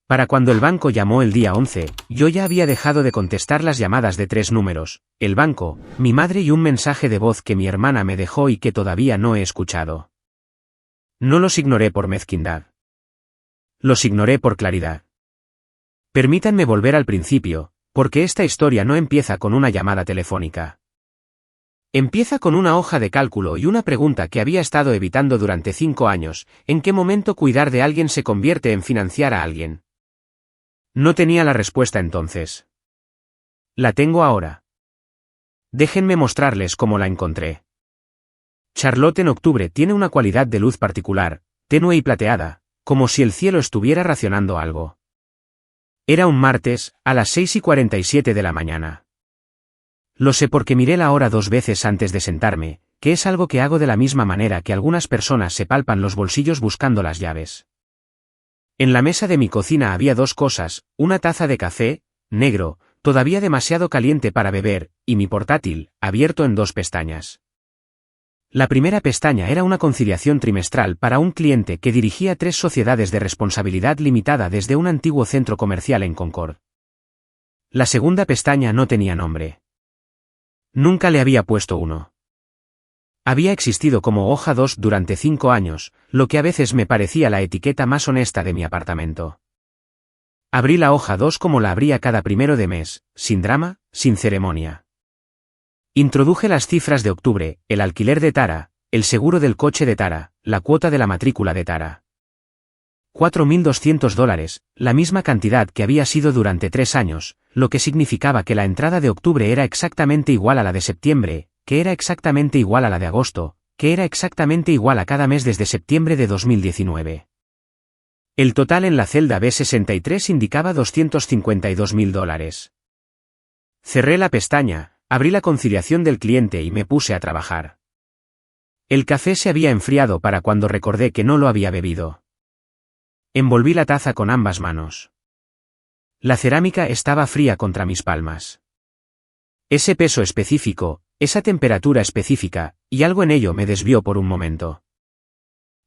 Para cuando el banco llamó el día 11, yo ya había dejado de contestar las llamadas de 3 números, el banco, mi madre y un mensaje de voz que mi hermana me dejó y que todavía no he escuchado. No los ignoré por mezquindad. Los ignoré por claridad. Permítanme volver al principio, porque esta historia no empieza con una llamada telefónica. Empieza con una hoja de cálculo y una pregunta que había estado evitando durante 5 años, ¿en qué momento cuidar de alguien se convierte en financiar a alguien? No tenía la respuesta entonces. La tengo ahora. Déjenme mostrarles cómo la encontré. Charlotte en octubre tiene una cualidad de luz particular, tenue y plateada, como si el cielo estuviera racionando algo. Era un martes, a las 6:47 de la mañana. Lo sé porque miré la hora 2 veces antes de sentarme, que es algo que hago de la misma manera que algunas personas se palpan los bolsillos buscando las llaves. En la mesa de mi cocina había 2 cosas, una taza de café, negro, todavía demasiado caliente para beber, y mi portátil, abierto en 2 pestañas. La primera pestaña era una conciliación trimestral para un cliente que dirigía 3 sociedades de responsabilidad limitada desde un antiguo centro comercial en Concord. La segunda pestaña no tenía nombre. Nunca le había puesto uno. Había existido como hoja 2 durante 5 años, lo que a veces me parecía la etiqueta más honesta de mi apartamento. Abrí la hoja 2 como la abría cada primero de mes, sin drama, sin ceremonia. Introduje las cifras de octubre, el alquiler de Tara, el seguro del coche de Tara, la cuota de la matrícula de Tara. $4.200, la misma cantidad que había sido durante 3 años, lo que significaba que la entrada de octubre era exactamente igual a la de septiembre, que era exactamente igual a la de agosto, que era exactamente igual a cada mes desde septiembre de 2019. El total en la celda B63 indicaba $252.000. Cerré la pestaña, abrí la conciliación del cliente y me puse a trabajar. El café se había enfriado para cuando recordé que no lo había bebido. Envolví la taza con ambas manos. La cerámica estaba fría contra mis palmas. Ese peso específico, esa temperatura específica, y algo en ello me desvió por un momento.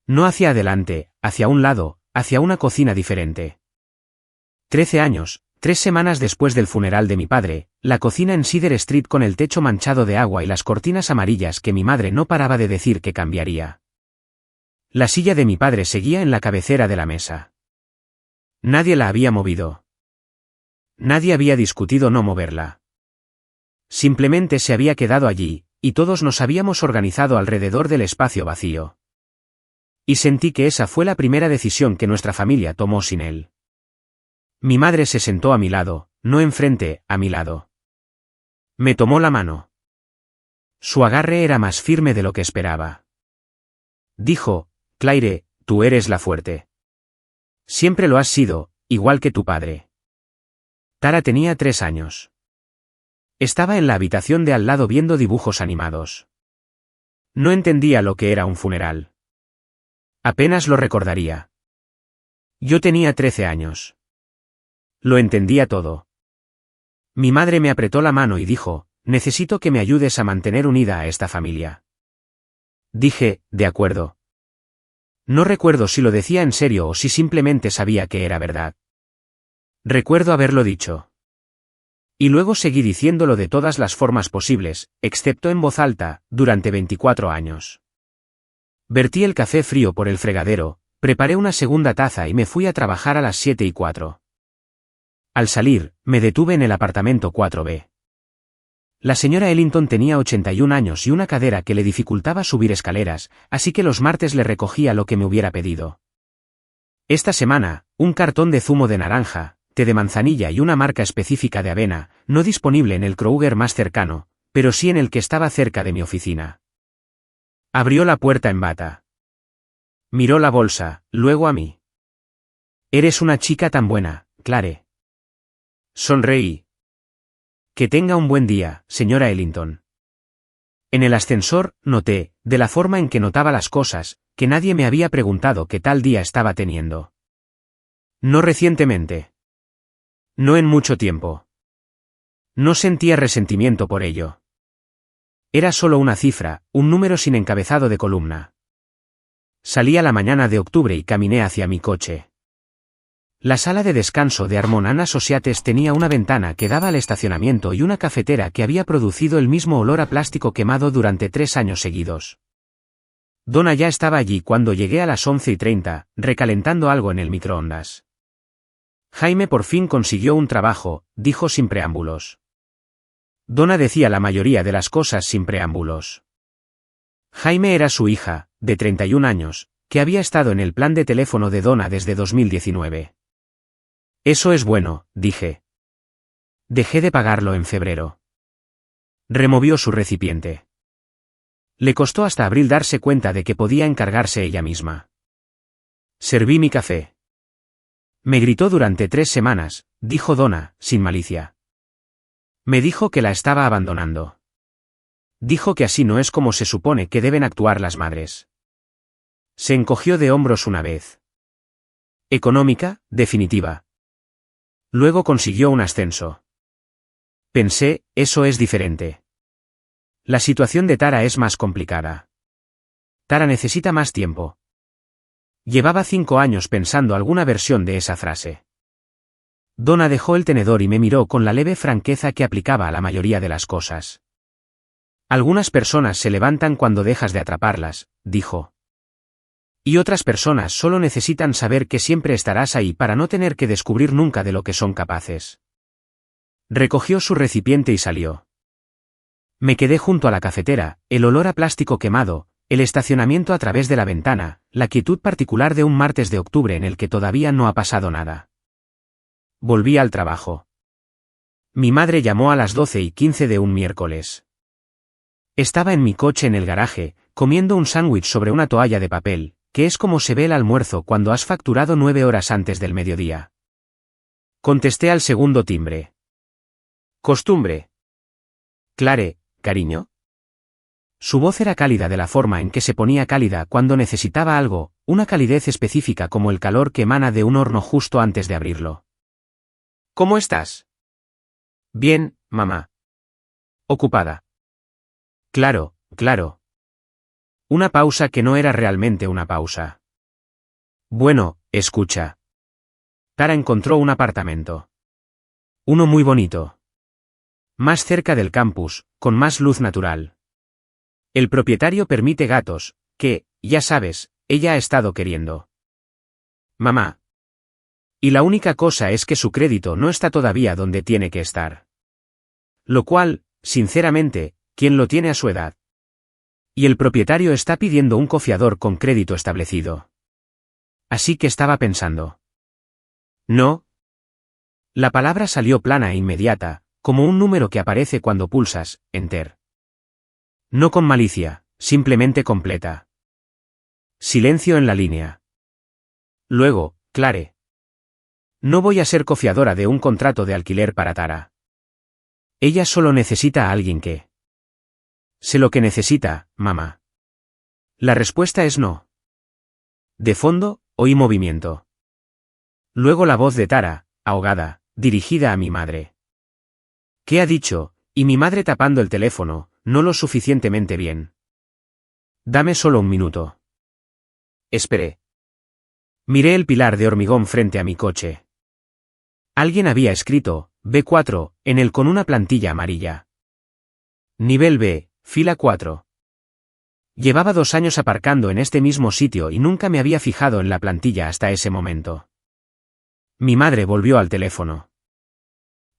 No hacia adelante, hacia un lado, hacia una cocina diferente. 13 años, 3 semanas después del funeral de mi padre, la cocina en Cedar Street con el techo manchado de agua y las cortinas amarillas que mi madre no paraba de decir que cambiaría. La silla de mi padre seguía en la cabecera de la mesa. Nadie la había movido. Nadie había discutido no moverla. Simplemente se había quedado allí, y todos nos habíamos organizado alrededor del espacio vacío. Y sentí que esa fue la primera decisión que nuestra familia tomó sin él. Mi madre se sentó a mi lado, no enfrente, a mi lado. Me tomó la mano. Su agarre era más firme de lo que esperaba. Dijo, Claire, tú eres la fuerte. Siempre lo has sido, igual que tu padre. Tara tenía 3 años. Estaba en la habitación de al lado viendo dibujos animados. No entendía lo que era un funeral. Apenas lo recordaría. Yo tenía 13 años. Lo entendía todo. Mi madre me apretó la mano y dijo, necesito que me ayudes a mantener unida a esta familia. Dije, de acuerdo. No recuerdo si lo decía en serio o si simplemente sabía que era verdad. Recuerdo haberlo dicho. Y luego seguí diciéndolo de todas las formas posibles, excepto en voz alta, durante 24 años. Vertí el café frío por el fregadero, preparé una segunda taza y me fui a trabajar a las 7:04. Al salir, me detuve en el apartamento 4B. La señora Ellington tenía 81 años y una cadera que le dificultaba subir escaleras, así que los martes le recogía lo que me hubiera pedido. Esta semana, un cartón de zumo de naranja, té de manzanilla y una marca específica de avena, no disponible en el Kroger más cercano, pero sí en el que estaba cerca de mi oficina. Abrió la puerta en bata. Miró la bolsa, luego a mí. Eres una chica tan buena, Claire. Sonreí. Que tenga un buen día, señora Ellington. En el ascensor, noté, de la forma en que notaba las cosas, que nadie me había preguntado qué tal día estaba teniendo. No recientemente. No en mucho tiempo. No sentía resentimiento por ello. Era solo una cifra, un número sin encabezado de columna. Salí a la mañana de octubre y caminé hacia mi coche. La sala de descanso de Harmon and Associates tenía una ventana que daba al estacionamiento y una cafetera que había producido el mismo olor a plástico quemado durante 3 años seguidos. Donna ya estaba allí cuando llegué a las 11:30, recalentando algo en el microondas. Jaime por fin consiguió un trabajo, dijo sin preámbulos. Donna decía la mayoría de las cosas sin preámbulos. Jaime era su hija, de 31 años, que había estado en el plan de teléfono de Donna desde 2019. Eso es bueno, dije. Dejé de pagarlo en febrero. Removió su recipiente. Le costó hasta abril darse cuenta de que podía encargarse ella misma. Serví mi café. Me gritó durante 3 semanas, dijo Donna, sin malicia. Me dijo que la estaba abandonando. Dijo que así no es como se supone que deben actuar las madres. Se encogió de hombros una vez. Económica, definitiva. Luego consiguió un ascenso. Pensé, eso es diferente. La situación de Tara es más complicada. Tara necesita más tiempo. Llevaba 5 años pensando alguna versión de esa frase. Donna dejó el tenedor y me miró con la leve franqueza que aplicaba a la mayoría de las cosas. Algunas personas se levantan cuando dejas de atraparlas, dijo. Y otras personas solo necesitan saber que siempre estarás ahí para no tener que descubrir nunca de lo que son capaces. Recogió su recipiente y salió. Me quedé junto a la cafetera, el olor a plástico quemado, el estacionamiento a través de la ventana, la quietud particular de un martes de octubre en el que todavía no ha pasado nada. Volví al trabajo. Mi madre llamó a las 12:15 de un miércoles. Estaba en mi coche en el garaje, comiendo un sándwich sobre una toalla de papel, que es como se ve el almuerzo cuando has facturado 9 horas antes del mediodía. Contesté al segundo timbre. Costumbre. Clare, cariño. Su voz era cálida de la forma en que se ponía cálida cuando necesitaba algo, una calidez específica como el calor que emana de un horno justo antes de abrirlo. ¿Cómo estás? Bien, mamá. Ocupada. Claro, claro. Una pausa que no era realmente una pausa. Bueno, escucha. Tara encontró un apartamento. Uno muy bonito. Más cerca del campus, con más luz natural. El propietario permite gatos, que, ya sabes, ella ha estado queriendo. Mamá. Y la única cosa es que su crédito no está todavía donde tiene que estar. Lo cual, sinceramente, ¿quién lo tiene a su edad? Y el propietario está pidiendo un cofiador con crédito establecido. Así que estaba pensando. No. La palabra salió plana e inmediata, como un número que aparece cuando pulsas, Enter. No con malicia, simplemente completa. Silencio en la línea. Luego, Clare. No voy a ser cofiadora de un contrato de alquiler para Tara. Ella solo necesita a alguien que... Sé lo que necesita, mamá. La respuesta es no. De fondo, oí movimiento. Luego la voz de Tara, ahogada, dirigida a mi madre. ¿Qué ha dicho? Y mi madre tapando el teléfono, no lo suficientemente bien. Dame solo un minuto. Esperé. Miré el pilar de hormigón frente a mi coche. Alguien había escrito, B4, en él con una plantilla amarilla. Nivel B, fila 4. Llevaba 2 años aparcando en este mismo sitio y nunca me había fijado en la plantilla hasta ese momento. Mi madre volvió al teléfono.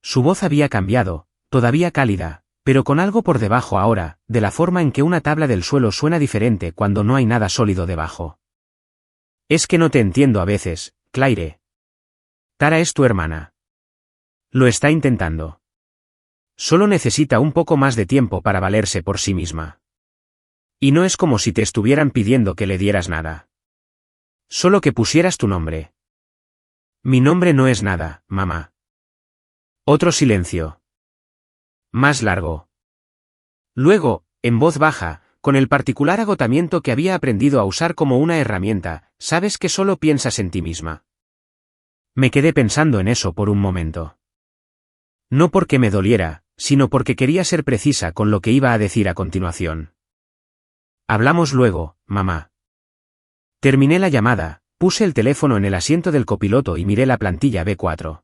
Su voz había cambiado, todavía cálida, pero con algo por debajo ahora, de la forma en que una tabla del suelo suena diferente cuando no hay nada sólido debajo. Es que no te entiendo a veces, Claire. Tara es tu hermana. Lo está intentando. Solo necesita un poco más de tiempo para valerse por sí misma. Y no es como si te estuvieran pidiendo que le dieras nada. Solo que pusieras tu nombre. Mi nombre no es nada, mamá. Otro silencio. Más largo. Luego, en voz baja, con el particular agotamiento que había aprendido a usar como una herramienta, sabes que solo piensas en ti misma. Me quedé pensando en eso por un momento. No porque me doliera, sino porque quería ser precisa con lo que iba a decir a continuación. Hablamos luego, mamá. Terminé la llamada, Puse el teléfono en el asiento del copiloto y miré la plantilla B4.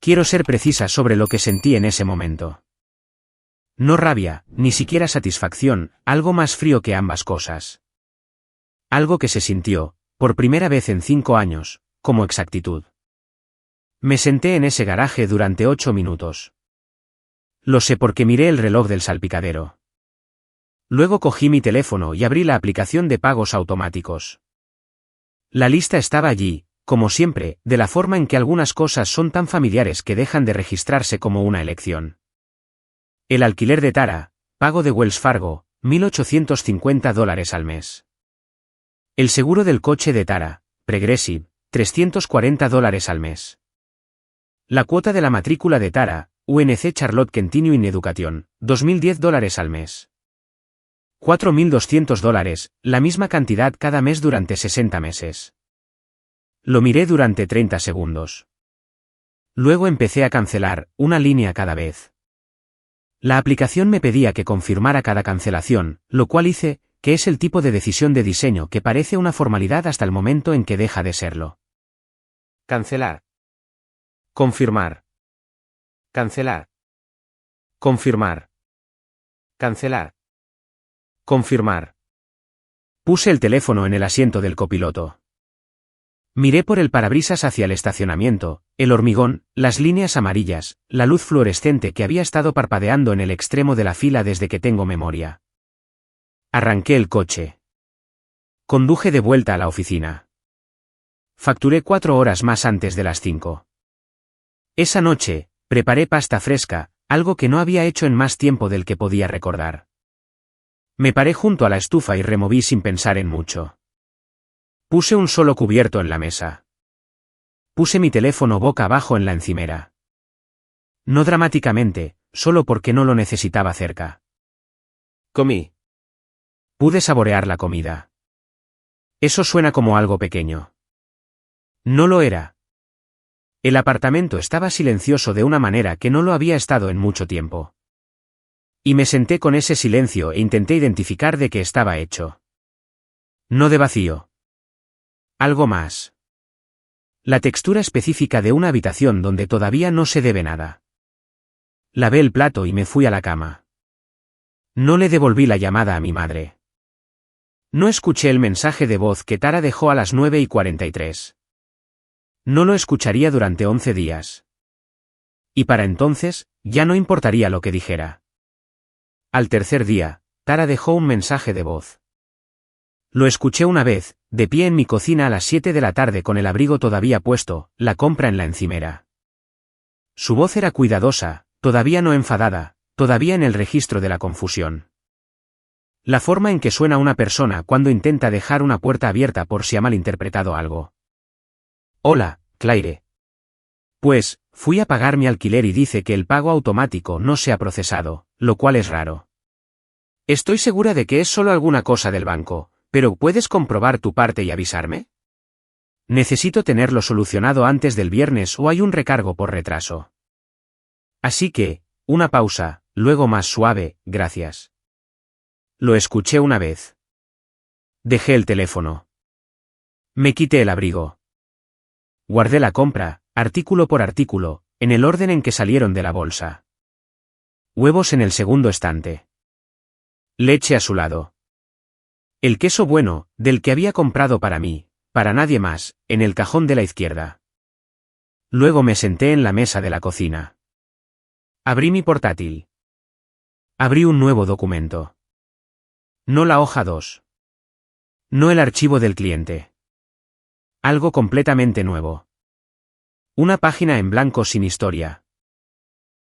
Quiero ser precisa sobre lo que sentí en ese momento. No rabia, ni siquiera satisfacción, algo más frío que ambas cosas. Algo que se sintió, por primera vez en 5 años, como exactitud. Me senté en ese garaje durante 8 minutos. Lo sé porque miré el reloj del salpicadero. Luego cogí mi teléfono y abrí la aplicación de pagos automáticos. La lista estaba allí, como siempre, de la forma en que algunas cosas son tan familiares que dejan de registrarse como una elección. El alquiler de Tara, pago de Wells Fargo, $1.850 al mes. El seguro del coche de Tara, Progressive, $340 al mes. La cuota de la matrícula de Tara, UNC Charlotte Continuing Education, $2.010 al mes. $4.200, la misma cantidad cada mes durante 60 meses. Lo miré durante 30 segundos. Luego empecé a cancelar, una línea cada vez. La aplicación me pedía que confirmara cada cancelación, lo cual hice, que es el tipo de decisión de diseño que parece una formalidad hasta el momento en que deja de serlo. Cancelar. Confirmar. Cancelar. Confirmar. Cancelar. Confirmar. Puse el teléfono en el asiento del copiloto. Miré por el parabrisas hacia el estacionamiento, el hormigón, las líneas amarillas, la luz fluorescente que había estado parpadeando en el extremo de la fila desde que tengo memoria. Arranqué el coche. Conduje de vuelta a la oficina. Facturé 4 horas más antes de las 5. Esa noche, preparé pasta fresca, algo que no había hecho en más tiempo del que podía recordar. Me paré junto a la estufa y removí sin pensar en mucho. Puse un solo cubierto en la mesa. Puse mi teléfono boca abajo en la encimera. No dramáticamente, solo porque no lo necesitaba cerca. Comí. Pude saborear la comida. Eso suena como algo pequeño. No lo era. El apartamento estaba silencioso de una manera que no lo había estado en mucho tiempo. Y me senté con ese silencio e intenté identificar de qué estaba hecho. No de vacío. Algo más. La textura específica de una habitación donde todavía no se debe nada. Lavé el plato y me fui a la cama. No le devolví la llamada a mi madre. No escuché el mensaje de voz que Tara dejó a las 9:43. No lo escucharía durante 11 días. Y para entonces, ya no importaría lo que dijera. Al tercer día, Tara dejó un mensaje de voz. Lo escuché una vez, de pie en mi cocina a las 7 de la tarde con el abrigo todavía puesto, la compra en la encimera. Su voz era cuidadosa, todavía no enfadada, todavía en el registro de la confusión. La forma en que suena una persona cuando intenta dejar una puerta abierta por si ha malinterpretado algo. Hola, Claire. Pues, fui a pagar mi alquiler y dice que el pago automático no se ha procesado, lo cual es raro. Estoy segura de que es solo alguna cosa del banco, pero ¿puedes comprobar tu parte y avisarme? Necesito tenerlo solucionado antes del viernes o hay un recargo por retraso. Así que, una pausa, luego más suave, gracias. Lo escuché una vez. Dejé el teléfono. Me quité el abrigo. Guardé la compra, artículo por artículo, en el orden en que salieron de la bolsa. Huevos en el segundo estante. Leche a su lado. El queso bueno, del que había comprado para mí, para nadie más, en el cajón de la izquierda. Luego me senté en la mesa de la cocina. Abrí mi portátil. Abrí un nuevo documento. No la hoja 2. No el archivo del cliente. Algo completamente nuevo. Una página en blanco sin historia.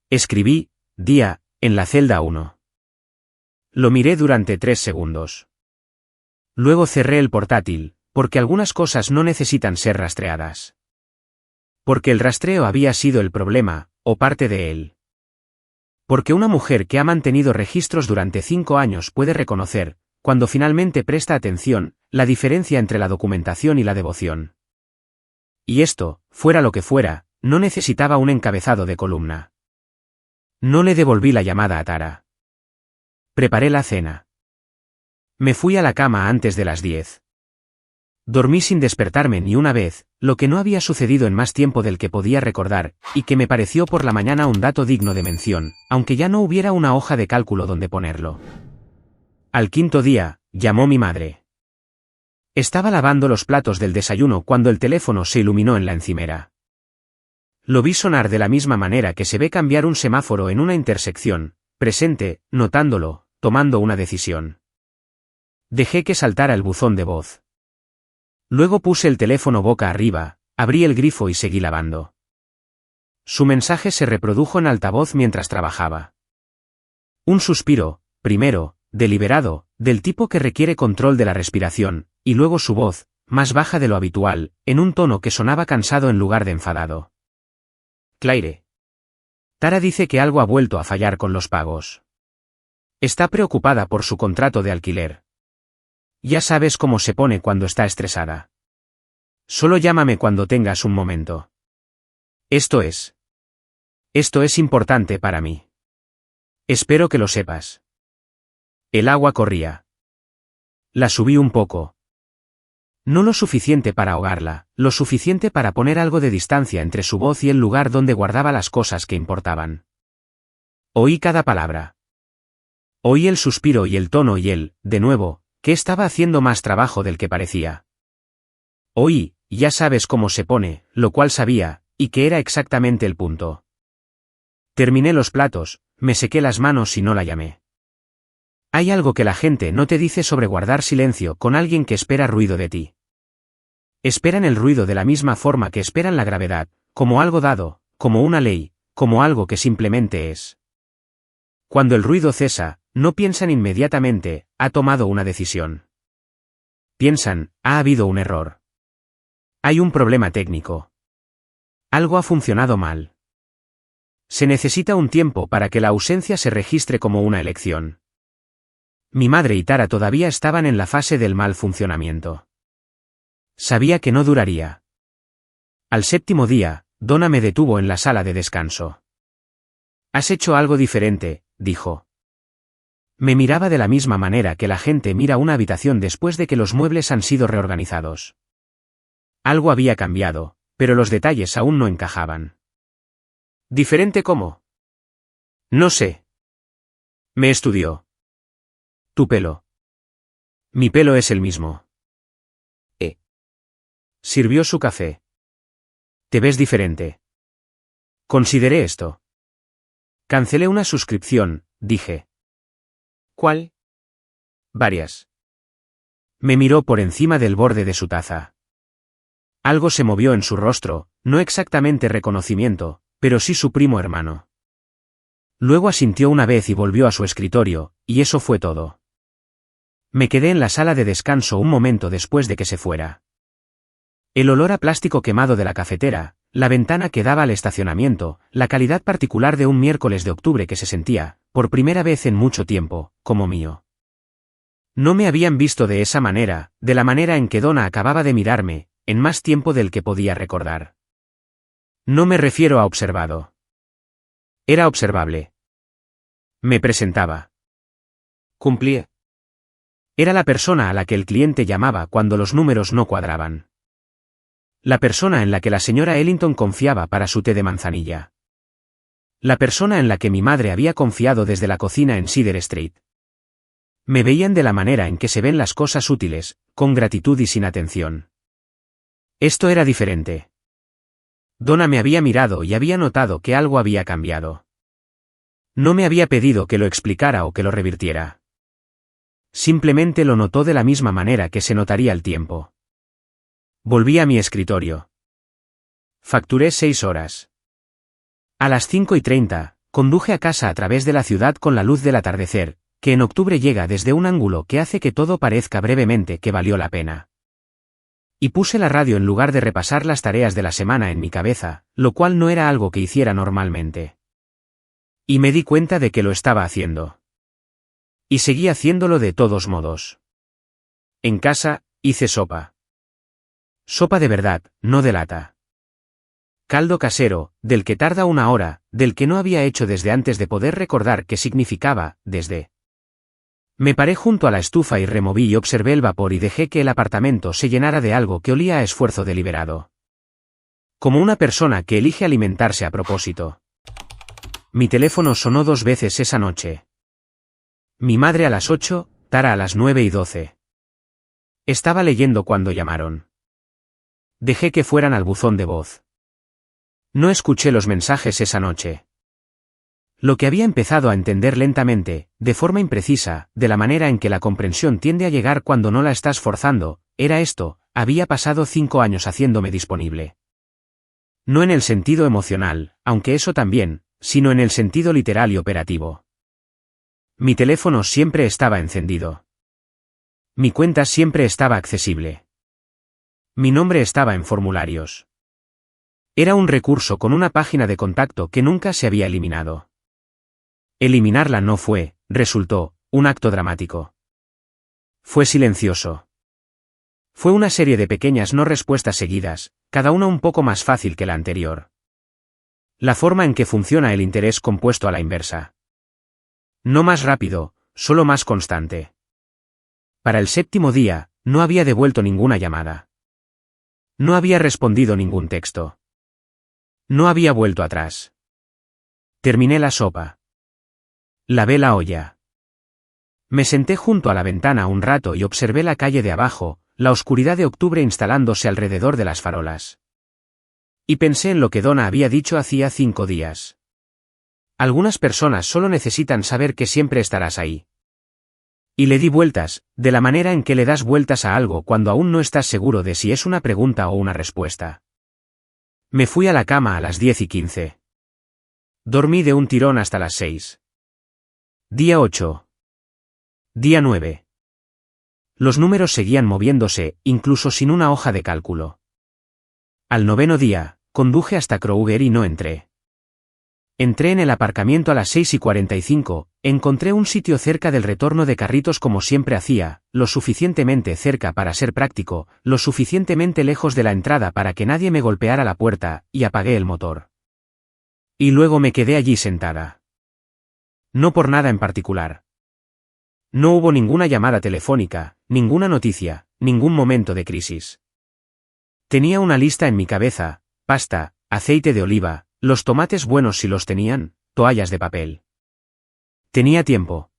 Escribí, día, en la celda 1. Lo miré durante 3 segundos. Luego cerré el portátil, porque algunas cosas no necesitan ser rastreadas. Porque el rastreo había sido el problema, o parte de él. Porque una mujer que ha mantenido registros durante 5 años puede reconocer, cuando finalmente presta atención, la diferencia entre la documentación y la devoción. Y esto, fuera lo que fuera, no necesitaba un encabezado de columna. No le devolví la llamada a Tara. Preparé la cena. Me fui a la cama antes de las 10. Dormí sin despertarme ni una vez, lo que no había sucedido en más tiempo del que podía recordar, y que me pareció por la mañana un dato digno de mención, aunque ya no hubiera una hoja de cálculo donde ponerlo. Al quinto día, llamó mi madre. Estaba lavando los platos del desayuno cuando el teléfono se iluminó en la encimera. Lo vi sonar de la misma manera que se ve cambiar un semáforo en una intersección, presente, notándolo, tomando una decisión. Dejé que saltara el buzón de voz. Luego puse el teléfono boca arriba, abrí el grifo y seguí lavando. Su mensaje se reprodujo en altavoz mientras trabajaba. Un suspiro, primero, deliberado, del tipo que requiere control de la respiración, y luego su voz, más baja de lo habitual, en un tono que sonaba cansado en lugar de enfadado. Claire. Tara dice que algo ha vuelto a fallar con los pagos. Está preocupada por su contrato de alquiler. Ya sabes cómo se pone cuando está estresada. Solo llámame cuando tengas un momento. Esto es importante para mí. Espero que lo sepas. El agua corría. La subí un poco. No lo suficiente para ahogarla, lo suficiente para poner algo de distancia entre su voz y el lugar donde guardaba las cosas que importaban. Oí cada palabra. Oí el suspiro y el tono y él, de nuevo, que estaba haciendo más trabajo del que parecía. Oí, ya sabes cómo se pone, lo cual sabía, y que era exactamente el punto. Terminé los platos, me sequé las manos y no la llamé. Hay algo que la gente no te dice sobre guardar silencio con alguien que espera ruido de ti. Esperan el ruido de la misma forma que esperan la gravedad, como algo dado, como una ley, como algo que simplemente es. Cuando el ruido cesa, no piensan inmediatamente, ha tomado una decisión. Piensan, ha habido un error. Hay un problema técnico. Algo ha funcionado mal. Se necesita un tiempo para que la ausencia se registre como una elección. Mi madre y Tara todavía estaban en la fase del mal funcionamiento. Sabía que no duraría. Al séptimo día, Donna me detuvo en la sala de descanso. «Has hecho algo diferente», dijo. Me miraba de la misma manera que la gente mira una habitación después de que los muebles han sido reorganizados. Algo había cambiado, pero los detalles aún no encajaban. ¿Diferente cómo? No sé. Me estudió. Tu pelo. Mi pelo es el mismo. Sirvió su café. Te ves diferente. Consideré esto. Cancelé una suscripción, dije. ¿Cuál? Varias. Me miró por encima del borde de su taza. Algo se movió en su rostro, no exactamente reconocimiento, pero sí su primo hermano. Luego asintió una vez y volvió a su escritorio, y eso fue todo. Me quedé en la sala de descanso un momento después de que se fuera. El olor a plástico quemado de la cafetera, la ventana que daba al estacionamiento, la calidad particular de un miércoles de octubre que se sentía, por primera vez en mucho tiempo, como mío. No me habían visto de esa manera, de la manera en que Donna acababa de mirarme, en más tiempo del que podía recordar. No me refiero a observado. Era observable. Me presentaba. Cumplí. Era la persona a la que el cliente llamaba cuando los números no cuadraban. La persona en la que la señora Ellington confiaba para su té de manzanilla. La persona en la que mi madre había confiado desde la cocina en Cedar Street. Me veían de la manera en que se ven las cosas útiles, con gratitud y sin atención. Esto era diferente. Donna me había mirado y había notado que algo había cambiado. No me había pedido que lo explicara o que lo revirtiera. Simplemente lo notó de la misma manera que se notaría el tiempo. Volví a mi escritorio. Facturé 6 horas. A las 5:30, conduje a casa a través de la ciudad con la luz del atardecer, que en octubre llega desde un ángulo que hace que todo parezca brevemente que valió la pena. Y puse la radio en lugar de repasar las tareas de la semana en mi cabeza, lo cual no era algo que hiciera normalmente. Y me di cuenta de que lo estaba haciendo. Y seguí haciéndolo de todos modos. En casa, hice sopa. Sopa de verdad, no de lata. Caldo casero, del que tarda 1 hora, del que no había hecho desde antes de poder recordar qué significaba, desde. Me paré junto a la estufa y removí y observé el vapor y dejé que el apartamento se llenara de algo que olía a esfuerzo deliberado. Como una persona que elige alimentarse a propósito. Mi teléfono sonó 2 veces esa noche. Mi madre a las 8, Tara a las 9:12. Estaba leyendo cuando llamaron. Dejé que fueran al buzón de voz. No escuché los mensajes esa noche. Lo que había empezado a entender lentamente, de forma imprecisa, de la manera en que la comprensión tiende a llegar cuando no la estás forzando, era esto: había pasado 5 años haciéndome disponible. No en el sentido emocional, aunque eso también, sino en el sentido literal y operativo. Mi teléfono siempre estaba encendido. Mi cuenta siempre estaba accesible. Mi nombre estaba en formularios. Era un recurso con una página de contacto que nunca se había eliminado. Eliminarla no resultó, un acto dramático. Fue silencioso. Fue una serie de pequeñas no respuestas seguidas, cada una un poco más fácil que la anterior. La forma en que funciona el interés compuesto a la inversa. No más rápido, solo más constante. Para el 7º día, no había devuelto ninguna llamada. No había respondido ningún texto. No había vuelto atrás. Terminé la sopa. Lavé la olla. Me senté junto a la ventana un rato y observé la calle de abajo, la oscuridad de octubre instalándose alrededor de las farolas. Y pensé en lo que Donna había dicho hacía 5 días. Algunas personas solo necesitan saber que siempre estarás ahí. Y le di vueltas, de la manera en que le das vueltas a algo cuando aún no estás seguro de si es una pregunta o una respuesta. Me fui a la cama a las 10:15. Dormí de un tirón hasta las 6. Día 8. Día 9. Los números seguían moviéndose, incluso sin una hoja de cálculo. Al 9º día, conduje hasta Kroger y no entré. Entré en el aparcamiento a las 6:45, encontré un sitio cerca del retorno de carritos como siempre hacía, lo suficientemente cerca para ser práctico, lo suficientemente lejos de la entrada para que nadie me golpeara la puerta, y apagué el motor. Y luego me quedé allí sentada. No por nada en particular. No hubo ninguna llamada telefónica, ninguna noticia, ningún momento de crisis. Tenía una lista en mi cabeza: pasta, aceite de oliva, los tomates buenos si los tenían, toallas de papel. Tenía tiempo.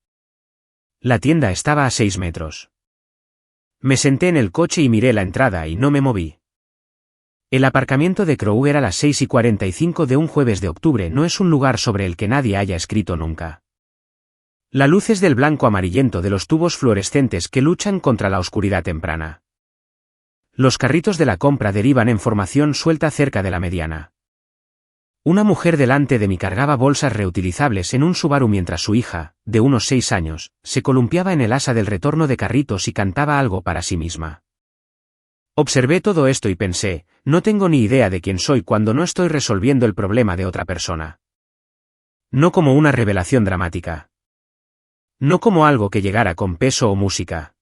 La tienda estaba a 6 metros. Me senté en el coche y miré la entrada y no me moví. El aparcamiento de Kroger a las 6:45 de un jueves de octubre no es un lugar sobre el que nadie haya escrito nunca. La luz es del blanco amarillento de los tubos fluorescentes que luchan contra la oscuridad temprana. Los carritos de la compra derivan en formación suelta cerca de la mediana. Una mujer delante de mí cargaba bolsas reutilizables en un Subaru mientras su hija, de unos 6 años, se columpiaba en el asa del retorno de carritos y cantaba algo para sí misma. Observé todo esto y pensé: no tengo ni idea de quién soy cuando no estoy resolviendo el problema de otra persona. No como una revelación dramática. No como algo que llegara con peso o música.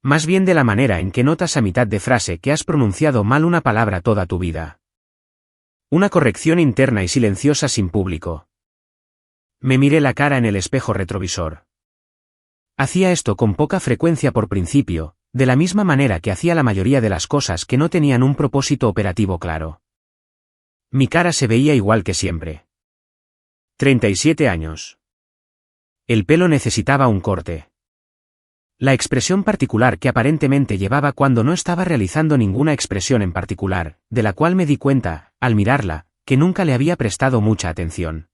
Más bien de la manera en que notas a mitad de frase que has pronunciado mal una palabra toda tu vida. Una corrección interna y silenciosa sin público. Me miré la cara en el espejo retrovisor. Hacía esto con poca frecuencia por principio, de la misma manera que hacía la mayoría de las cosas que no tenían un propósito operativo claro. Mi cara se veía igual que siempre. 37 años. El pelo necesitaba un corte. La expresión particular que aparentemente llevaba cuando no estaba realizando ninguna expresión en particular, de la cual me di cuenta, al mirarla, que nunca le había prestado mucha atención.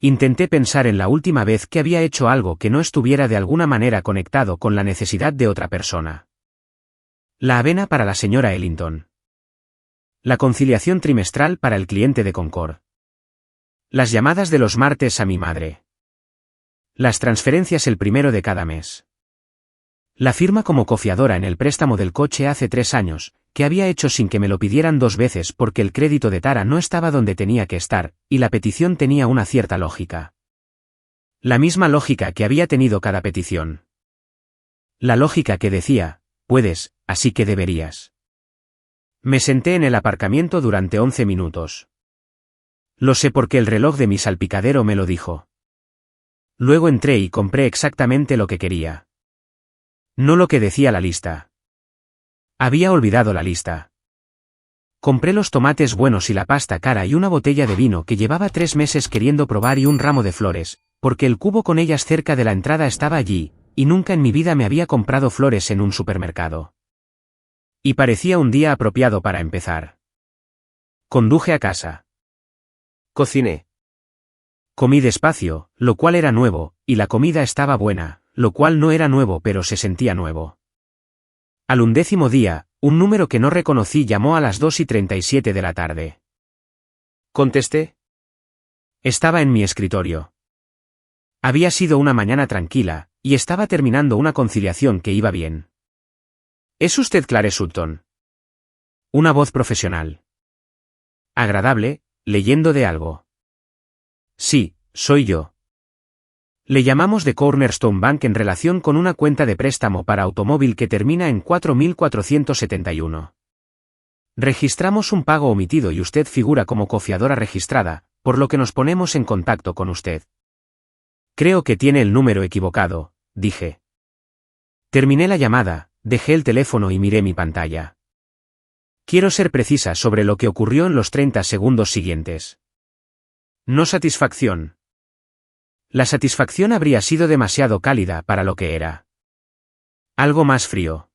Intenté pensar en la última vez que había hecho algo que no estuviera de alguna manera conectado con la necesidad de otra persona. La avena para la señora Ellington. La conciliación trimestral para el cliente de Concord. Las llamadas de los martes a mi madre. Las transferencias el 1 de cada mes. La firma como cofiadora en el préstamo del coche hace 3 años, que había hecho sin que me lo pidieran 2 veces porque el crédito de Tara no estaba donde tenía que estar, y la petición tenía una cierta lógica. La misma lógica que había tenido cada petición. La lógica que decía: puedes, así que deberías. Me senté en el aparcamiento durante 11 minutos. Lo sé porque el reloj de mi salpicadero me lo dijo. Luego entré y compré exactamente lo que quería. No lo que decía la lista. Había olvidado la lista. Compré los tomates buenos y la pasta cara y una botella de vino que llevaba 3 meses queriendo probar y un ramo de flores, porque el cubo con ellas cerca de la entrada estaba allí, y nunca en mi vida me había comprado flores en un supermercado. Y parecía un día apropiado para empezar. Conduje a casa. Cociné. Comí despacio, lo cual era nuevo, y la comida estaba buena, lo cual no era nuevo pero se sentía nuevo. Al 11º día, un número que no reconocí llamó a las 2:37 de la tarde. Contesté. Estaba en mi escritorio. Había sido una mañana tranquila, y estaba terminando una conciliación que iba bien. ¿Es usted Clare Sutton? Una voz profesional. Agradable, leyendo de algo. Sí, soy yo. Le llamamos de Cornerstone Bank en relación con una cuenta de préstamo para automóvil que termina en 4471. Registramos un pago omitido y usted figura como cofiadora registrada, por lo que nos ponemos en contacto con usted. Creo que tiene el número equivocado, dije. Terminé la llamada, dejé el teléfono y miré mi pantalla. Quiero ser precisa sobre lo que ocurrió en los 30 segundos siguientes. No satisfacción. La satisfacción habría sido demasiado cálida para lo que era. Algo más frío.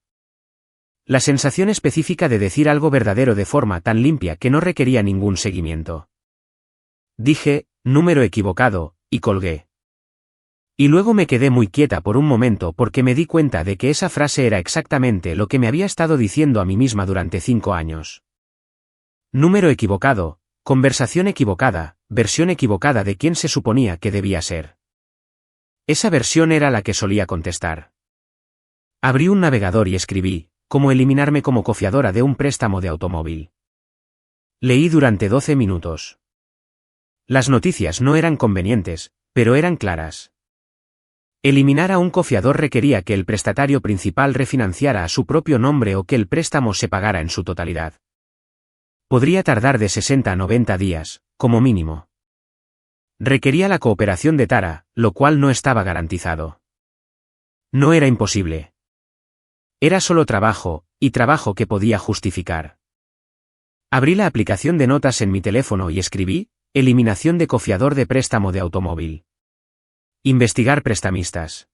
La sensación específica de decir algo verdadero de forma tan limpia que no requería ningún seguimiento. Dije, número equivocado, y colgué. Y luego me quedé muy quieta por un momento porque me di cuenta de que esa frase era exactamente lo que me había estado diciendo a mí misma durante 5 años. Número equivocado, conversación equivocada, versión equivocada de quién se suponía que debía ser. Esa versión era la que solía contestar. Abrí un navegador y escribí, cómo eliminarme como cofiadora de un préstamo de automóvil. Leí durante 12 minutos. Las noticias no eran convenientes, pero eran claras. Eliminar a un cofiador requería que el prestatario principal refinanciara a su propio nombre o que el préstamo se pagara en su totalidad. Podría tardar de 60 a 90 días, como mínimo. Requería la cooperación de Tara, lo cual no estaba garantizado. No era imposible. Era solo trabajo, y trabajo que podía justificar. Abrí la aplicación de notas en mi teléfono y escribí, eliminación de cofiador de préstamo de automóvil. Investigar prestamistas.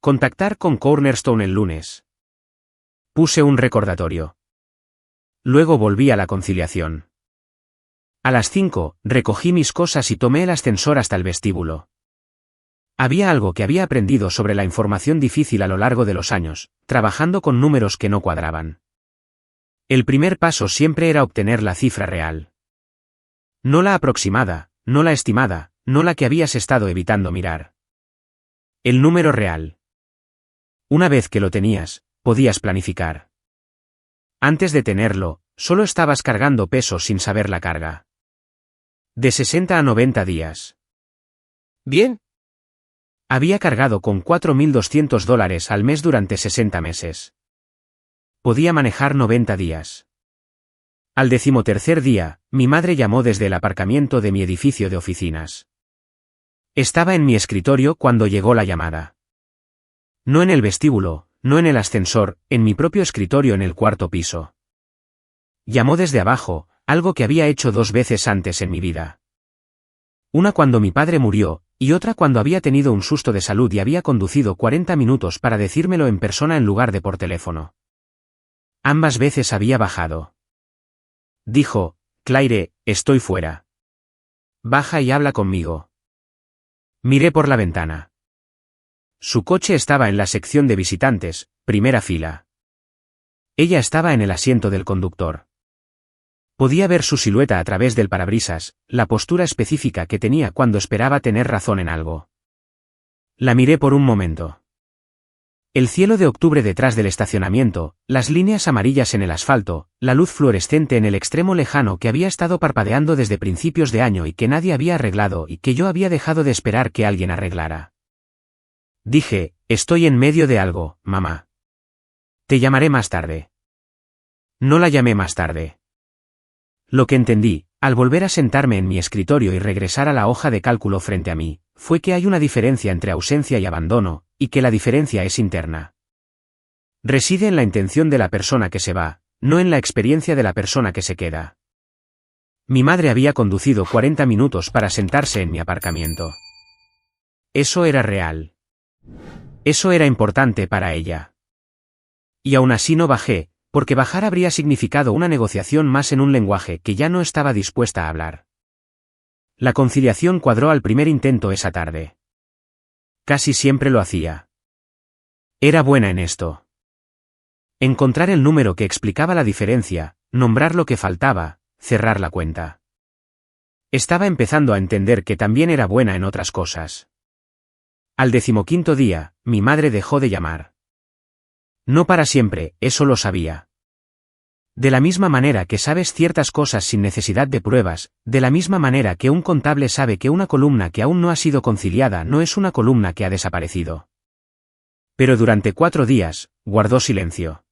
Contactar con Cornerstone el lunes. Puse un recordatorio. Luego volví a la conciliación. A las 5, recogí mis cosas y tomé el ascensor hasta el vestíbulo. Había algo que había aprendido sobre la información difícil a lo largo de los años, trabajando con números que no cuadraban. El primer paso siempre era obtener la cifra real. No la aproximada, no la estimada, no la que habías estado evitando mirar. El número real. Una vez que lo tenías, podías planificar. Antes de tenerlo, solo estabas cargando peso sin saber la carga. De 60 a 90 días. Bien. Había cargado con $4.200 al mes durante 60 meses. Podía manejar 90 días. Al 13º día, mi madre llamó desde el aparcamiento de mi edificio de oficinas. Estaba en mi escritorio cuando llegó la llamada. No en el vestíbulo, no en el ascensor, en mi propio escritorio en el 4º piso. Llamó desde abajo, algo que había hecho 2 veces antes en mi vida. Una cuando mi padre murió, y otra cuando había tenido un susto de salud y había conducido 40 minutos para decírmelo en persona en lugar de por teléfono. Ambas veces había bajado. Dijo, Claire, estoy fuera. Baja y habla conmigo. Miré por la ventana. Su coche estaba en la sección de visitantes, primera fila. Ella estaba en el asiento del conductor. Podía ver su silueta a través del parabrisas, la postura específica que tenía cuando esperaba tener razón en algo. La miré por un momento. El cielo de octubre detrás del estacionamiento, las líneas amarillas en el asfalto, la luz fluorescente en el extremo lejano que había estado parpadeando desde principios de año y que nadie había arreglado y que yo había dejado de esperar que alguien arreglara. Dije, estoy en medio de algo, mamá. Te llamaré más tarde. No la llamé más tarde. Lo que entendí, al volver a sentarme en mi escritorio y regresar a la hoja de cálculo frente a mí, fue que hay una diferencia entre ausencia y abandono, y que la diferencia es interna. Reside en la intención de la persona que se va, no en la experiencia de la persona que se queda. Mi madre había conducido 40 minutos para sentarse en mi aparcamiento. Eso era real. Eso era importante para ella. Y aún así no bajé, porque bajar habría significado una negociación más en un lenguaje que ya no estaba dispuesta a hablar. La conciliación cuadró al primer intento esa tarde. Casi siempre lo hacía. Era buena en esto. Encontrar el número que explicaba la diferencia, nombrar lo que faltaba, cerrar la cuenta. Estaba empezando a entender que también era buena en otras cosas. Al 15º día, mi madre dejó de llamar. No para siempre, eso lo sabía. De la misma manera que sabes ciertas cosas sin necesidad de pruebas, de la misma manera que un contable sabe que una columna que aún no ha sido conciliada no es una columna que ha desaparecido. Pero durante 4 días, guardó silencio.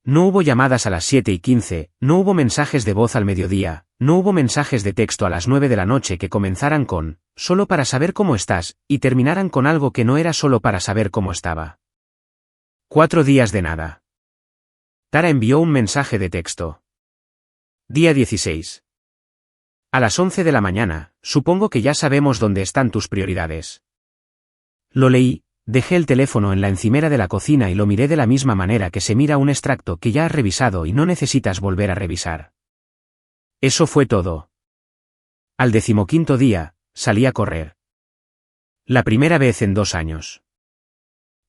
No hubo llamadas a las 7:15, no hubo mensajes de voz al mediodía, no hubo mensajes de texto a las 9 de la noche que comenzaran con, solo para saber cómo estás, y terminaran con algo que no era solo para saber cómo estaba. 4 días de nada. Tara envió un mensaje de texto. Día 16. A las 11 de la mañana, supongo que ya sabemos dónde están tus prioridades. Lo leí, dejé el teléfono en la encimera de la cocina y lo miré de la misma manera que se mira un extracto que ya has revisado y no necesitas volver a revisar. Eso fue todo. Al 15º día, salí a correr. La primera vez en 2 años.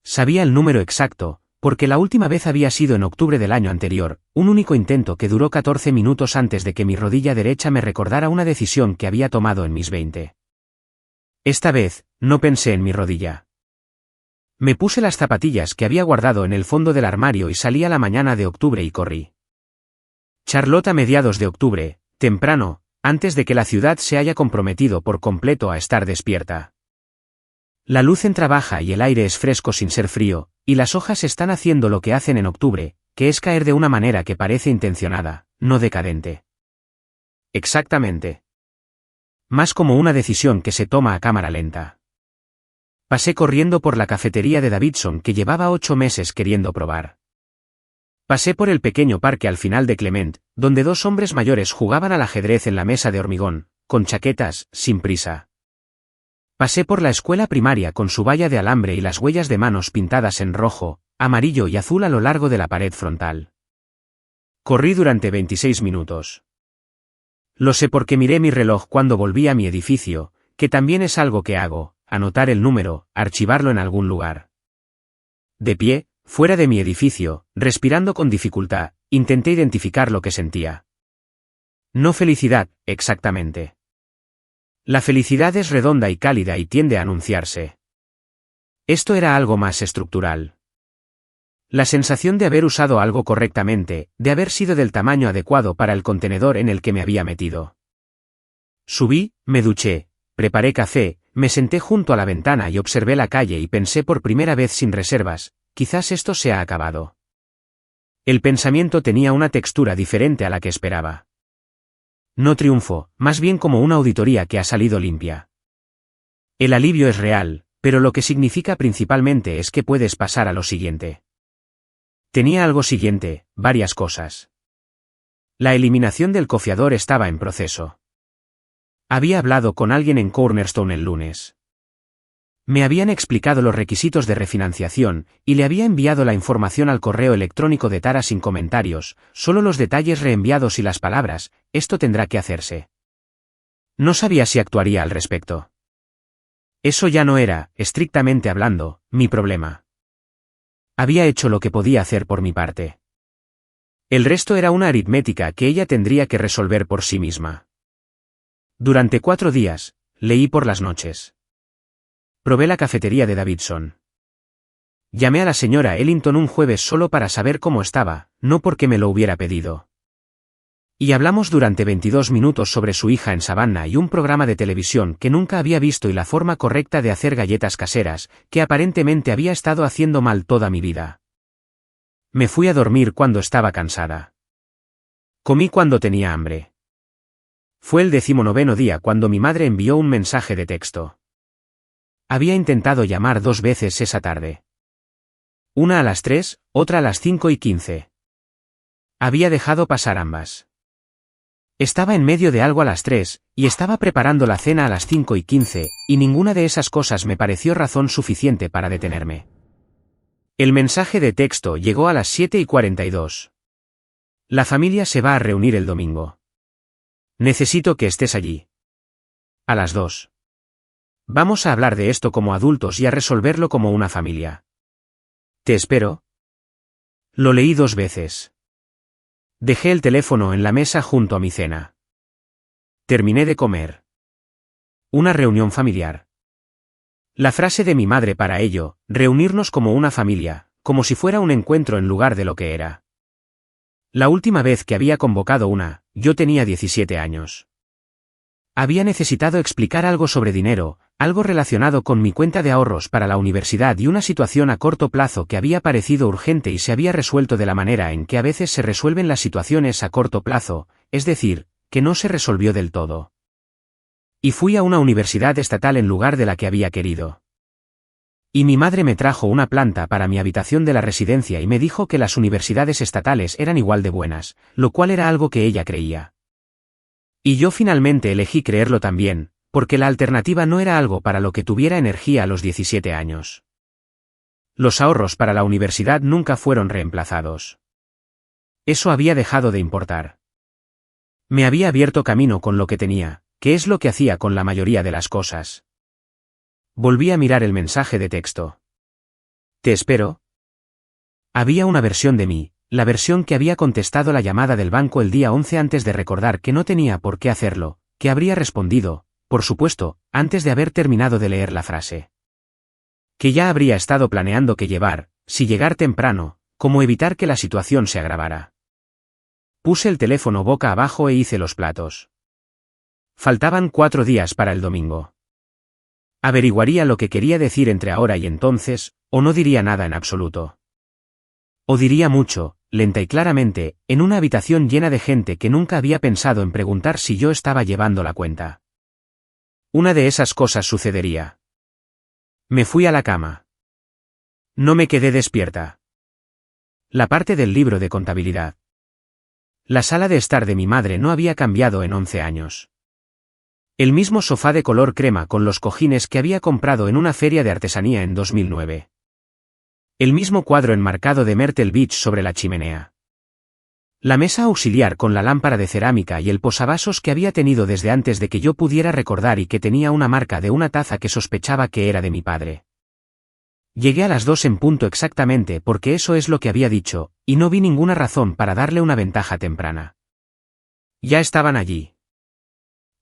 Sabía el número exacto, porque la última vez había sido en octubre del año anterior, un único intento que duró 14 minutos antes de que mi rodilla derecha me recordara una decisión que había tomado en mis 20. Esta vez, no pensé en mi rodilla. Me puse las zapatillas que había guardado en el fondo del armario y salí a la mañana de octubre y corrí. Charlotte a mediados de octubre, temprano, antes de que la ciudad se haya comprometido por completo a estar despierta. La luz entra baja y el aire es fresco sin ser frío, y las hojas están haciendo lo que hacen en octubre, que es caer de una manera que parece intencionada, no decadente. Exactamente. Más como una decisión que se toma a cámara lenta. Pasé corriendo por la cafetería de Davidson que llevaba 8 meses queriendo probar. Pasé por el pequeño parque al final de Clement, donde 2 hombres mayores jugaban al ajedrez en la mesa de hormigón, con chaquetas, sin prisa. Pasé por la escuela primaria con su valla de alambre y las huellas de manos pintadas en rojo, amarillo y azul a lo largo de la pared frontal. Corrí durante 26 minutos. Lo sé porque miré mi reloj cuando volví a mi edificio, que también es algo que hago, anotar el número, archivarlo en algún lugar. De pie, fuera de mi edificio, respirando con dificultad, intenté identificar lo que sentía. No felicidad, exactamente. La felicidad es redonda y cálida y tiende a anunciarse. Esto era algo más estructural. La sensación de haber usado algo correctamente, de haber sido del tamaño adecuado para el contenedor en el que me había metido. Subí, me duché, preparé café, me senté junto a la ventana y observé la calle y pensé por primera vez sin reservas, quizás esto se ha acabado. El pensamiento tenía una textura diferente a la que esperaba. No triunfo, más bien como una auditoría que ha salido limpia. El alivio es real, pero lo que significa principalmente es que puedes pasar a lo siguiente. Tenía algo siguiente, varias cosas. La eliminación del cofiador estaba en proceso. Había hablado con alguien en Cornerstone el lunes. Me habían explicado los requisitos de refinanciación, y le había enviado la información al correo electrónico de Tara sin comentarios, solo los detalles reenviados y las palabras, esto tendrá que hacerse. No sabía si actuaría al respecto. Eso ya no era, estrictamente hablando, mi problema. Había hecho lo que podía hacer por mi parte. El resto era una aritmética que ella tendría que resolver por sí misma. Durante 4 días, leí por las noches. Probé la cafetería de Davidson. Llamé a la señora Ellington un jueves solo para saber cómo estaba, no porque me lo hubiera pedido. Y hablamos durante 22 minutos sobre su hija en Savannah y un programa de televisión que nunca había visto y la forma correcta de hacer galletas caseras, que aparentemente había estado haciendo mal toda mi vida. Me fui a dormir cuando estaba cansada. Comí cuando tenía hambre. Fue el 19º día cuando mi madre envió un mensaje de texto. Había intentado llamar 2 veces esa tarde. Una a las 3, otra a las 5:15. Había dejado pasar ambas. Estaba en medio de algo a las 3, y estaba preparando la cena a las 5:15, y ninguna de esas cosas me pareció razón suficiente para detenerme. El mensaje de texto llegó a las 7:42. La familia se va a reunir el domingo. Necesito que estés allí. A las 2. Vamos a hablar de esto como adultos y a resolverlo como una familia. ¿Te espero? Lo leí 2 veces. Dejé el teléfono en la mesa junto a mi cena. Terminé de comer. Una reunión familiar. La frase de mi madre para ello, reunirnos como una familia, como si fuera un encuentro en lugar de lo que era. La última vez que había convocado una, yo tenía 17 años. Había necesitado explicar algo sobre dinero, algo relacionado con mi cuenta de ahorros para la universidad y una situación a corto plazo que había parecido urgente y se había resuelto de la manera en que a veces se resuelven las situaciones a corto plazo, es decir, que no se resolvió del todo. Y fui a una universidad estatal en lugar de la que había querido. Y mi madre me trajo una planta para mi habitación de la residencia y me dijo que las universidades estatales eran igual de buenas, lo cual era algo que ella creía. Y yo finalmente elegí creerlo también, porque la alternativa no era algo para lo que tuviera energía a los 17 años. Los ahorros para la universidad nunca fueron reemplazados. Eso había dejado de importar. Me había abierto camino con lo que tenía, que es lo que hacía con la mayoría de las cosas. Volví a mirar el mensaje de texto. ¿Te espero? Había una versión de mí, la versión que había contestado la llamada del banco el día 11 antes de recordar que no tenía por qué hacerlo, que habría respondido, por supuesto, antes de haber terminado de leer la frase. Que ya habría estado planeando qué llevar, si llegar temprano, cómo evitar que la situación se agravara. Puse el teléfono boca abajo e hice los platos. Faltaban 4 días para el domingo. Averiguaría lo que quería decir entre ahora y entonces, o no diría nada en absoluto. O diría mucho, lenta y claramente, en una habitación llena de gente que nunca había pensado en preguntar si yo estaba llevando la cuenta. Una de esas cosas sucedería. Me fui a la cama. No me quedé despierta. La parte del libro de contabilidad. La sala de estar de mi madre no había cambiado en 11 años. El mismo sofá de color crema con los cojines que había comprado en una feria de artesanía en 2009. El mismo cuadro enmarcado de Myrtle Beach sobre la chimenea. La mesa auxiliar con la lámpara de cerámica y el posavasos que había tenido desde antes de que yo pudiera recordar y que tenía una marca de una taza que sospechaba que era de mi padre. Llegué a las 2 en punto exactamente porque eso es lo que había dicho, y no vi ninguna razón para darle una ventaja temprana. Ya estaban allí.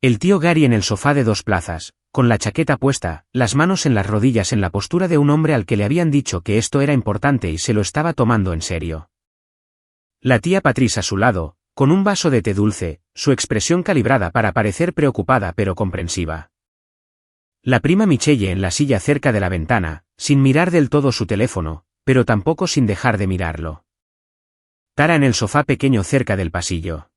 El tío Gary en el sofá de 2 plazas, con la chaqueta puesta, las manos en las rodillas en la postura de un hombre al que le habían dicho que esto era importante y se lo estaba tomando en serio. La tía Patrice a su lado, con un vaso de té dulce, su expresión calibrada para parecer preocupada pero comprensiva. La prima Michelle en la silla cerca de la ventana, sin mirar del todo su teléfono, pero tampoco sin dejar de mirarlo. Tara en el sofá pequeño cerca del pasillo.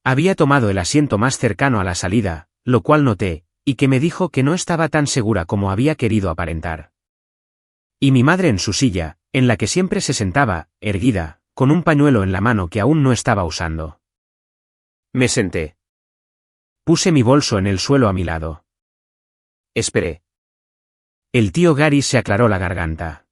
Había tomado el asiento más cercano a la salida, lo cual noté, y que me dijo que no estaba tan segura como había querido aparentar. Y mi madre en su silla, en la que siempre se sentaba, erguida, con un pañuelo en la mano que aún no estaba usando. Me senté. Puse mi bolso en el suelo a mi lado. Esperé. El tío Gary se aclaró la garganta.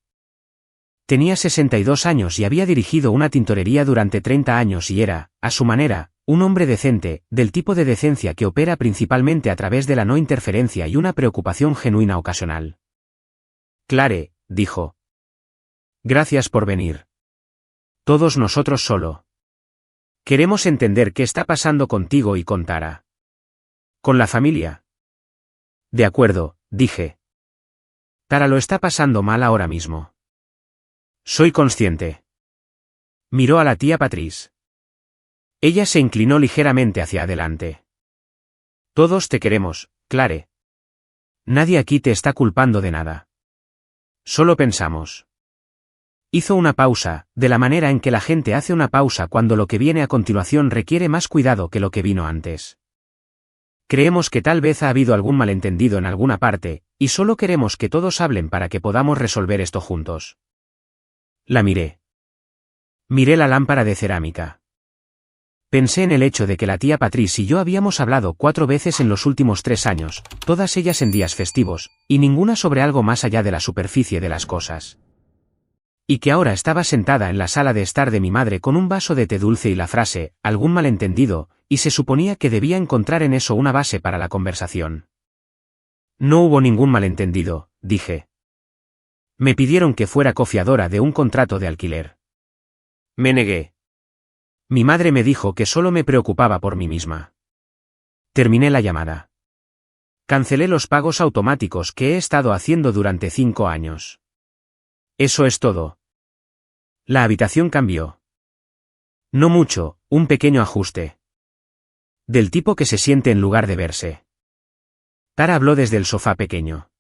Tenía 62 años y había dirigido una tintorería durante 30 años y era, a su manera, un hombre decente, del tipo de decencia que opera principalmente a través de la no interferencia y una preocupación genuina ocasional. Clare, dijo. Gracias por venir. Todos nosotros solo. Queremos entender qué está pasando contigo y con Tara. Con la familia. De acuerdo, dije. Tara lo está pasando mal ahora mismo. Soy consciente. Miró a la tía Patrice. Ella se inclinó ligeramente hacia adelante. Todos te queremos, Clare. Nadie aquí te está culpando de nada. Solo pensamos. Hizo una pausa, de la manera en que la gente hace una pausa cuando lo que viene a continuación requiere más cuidado que lo que vino antes. Creemos que tal vez ha habido algún malentendido en alguna parte, y solo queremos que todos hablen para que podamos resolver esto juntos. La miré. Miré la lámpara de cerámica. Pensé en el hecho de que la tía Patrice y yo habíamos hablado 4 veces en los últimos 3 años, todas ellas en días festivos, y ninguna sobre algo más allá de la superficie de las cosas. Y que ahora estaba sentada en la sala de estar de mi madre con un vaso de té dulce y la frase, algún malentendido, y se suponía que debía encontrar en eso una base para la conversación. No hubo ningún malentendido, dije. Me pidieron que fuera cofiadora de un contrato de alquiler. Me negué. Mi madre me dijo que solo me preocupaba por mí misma. Terminé la llamada. Cancelé los pagos automáticos que he estado haciendo durante 5 años. Eso es todo. La habitación cambió. No mucho, un pequeño ajuste. Del tipo que se siente en lugar de verse. Tara habló desde el sofá pequeño.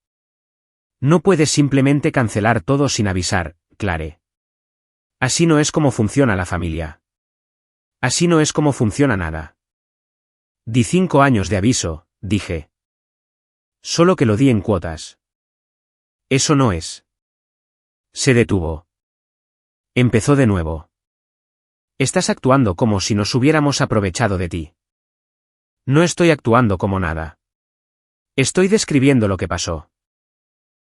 No puedes simplemente cancelar todo sin avisar, Clare. Así no es como funciona la familia. Así no es como funciona nada. Di 5 años de aviso, dije. Solo que lo di en cuotas. Eso no es. Se detuvo. Empezó de nuevo. Estás actuando como si nos hubiéramos aprovechado de ti. No estoy actuando como nada. Estoy describiendo lo que pasó.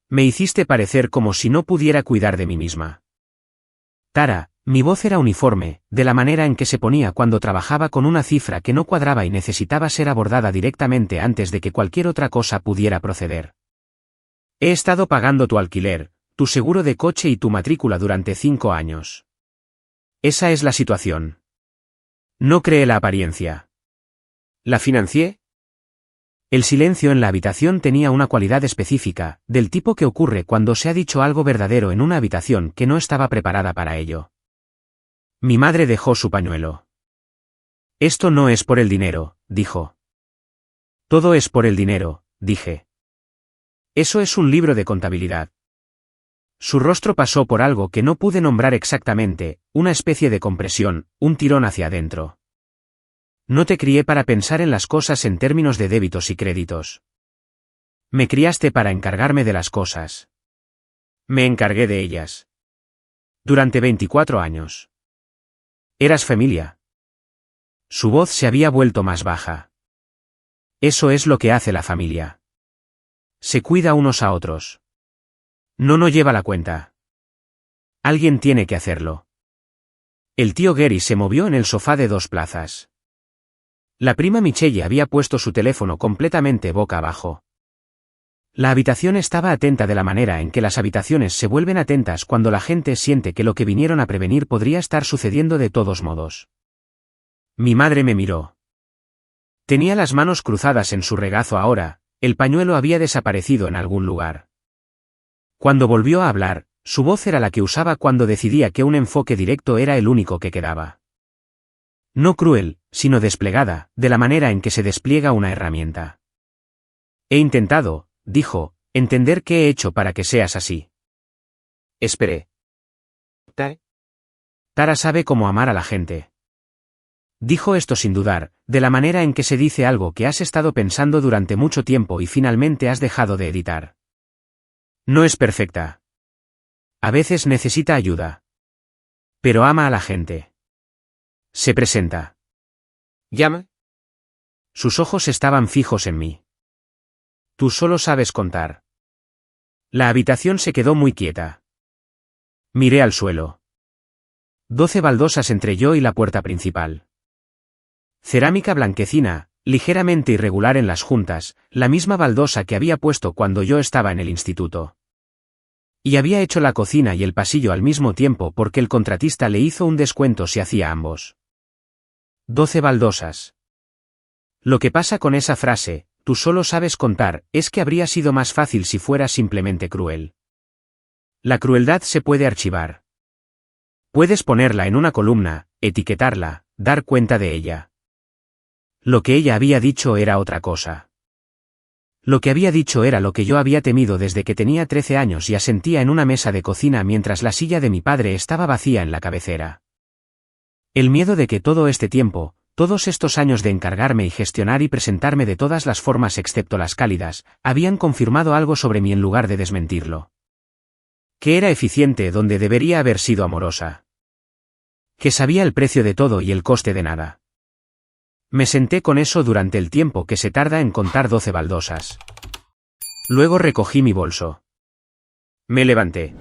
Me hiciste parecer como si no pudiera cuidar de mí misma. Tara, mi voz era uniforme, de la manera en que se ponía cuando trabajaba con una cifra que no cuadraba y necesitaba ser abordada directamente antes de que cualquier otra cosa pudiera proceder. He estado pagando tu alquiler, tu seguro de coche y tu matrícula durante 5 años. Esa es la situación. No cree la apariencia. ¿La financié? El silencio en la habitación tenía una cualidad específica, del tipo que ocurre cuando se ha dicho algo verdadero en una habitación que no estaba preparada para ello. Mi madre dejó su pañuelo. Esto no es por el dinero, dijo. Todo es por el dinero, dije. Eso es un libro de contabilidad. Su rostro pasó por algo que no pude nombrar exactamente, una especie de compresión, un tirón hacia adentro. No te crié para pensar en las cosas en términos de débitos y créditos. Me criaste para encargarme de las cosas. Me encargué de ellas. Durante 24 años. Eras familia. Su voz se había vuelto más baja. Eso es lo que hace la familia. Se cuida unos a otros. No lleva la cuenta. Alguien tiene que hacerlo. El tío Gary se movió en el sofá de 2 plazas. La prima Michelle había puesto su teléfono completamente boca abajo. La habitación estaba atenta de la manera en que las habitaciones se vuelven atentas cuando la gente siente que lo que vinieron a prevenir podría estar sucediendo de todos modos. Mi madre me miró. Tenía las manos cruzadas en su regazo ahora, el pañuelo había desaparecido en algún lugar. Cuando volvió a hablar, su voz era la que usaba cuando decidía que un enfoque directo era el único que quedaba. No cruel, sino desplegada, de la manera en que se despliega una herramienta. He intentado, dijo, entender qué he hecho para que seas así. Esperé. Tara sabe cómo amar a la gente. Dijo esto sin dudar, de la manera en que se dice algo que has estado pensando durante mucho tiempo y finalmente has dejado de editar. No es perfecta. A veces necesita ayuda. Pero ama a la gente. Se presenta. ¿Llama? Sus ojos estaban fijos en mí. Tú solo sabes contar. La habitación se quedó muy quieta. Miré al suelo. 12 baldosas entre yo y la puerta principal. Cerámica blanquecina, ligeramente irregular en las juntas, la misma baldosa que había puesto cuando yo estaba en el instituto. Y había hecho la cocina y el pasillo al mismo tiempo porque el contratista le hizo un descuento si hacía ambos. 12 baldosas. Lo que pasa con esa frase, tú solo sabes contar, es que habría sido más fácil si fuera simplemente cruel. La crueldad se puede archivar. Puedes ponerla en una columna, etiquetarla, dar cuenta de ella. Lo que ella había dicho era otra cosa. Lo que había dicho era lo que yo había temido desde que tenía 13 años y asentía en una mesa de cocina mientras la silla de mi padre estaba vacía en la cabecera. El miedo de que todo este tiempo, todos estos años de encargarme y gestionar y presentarme de todas las formas excepto las cálidas, habían confirmado algo sobre mí en lugar de desmentirlo. Que era eficiente donde debería haber sido amorosa. Que sabía el precio de todo y el coste de nada. Me senté con eso durante el tiempo que se tarda en contar 12 baldosas. Luego recogí mi bolso. Me levanté.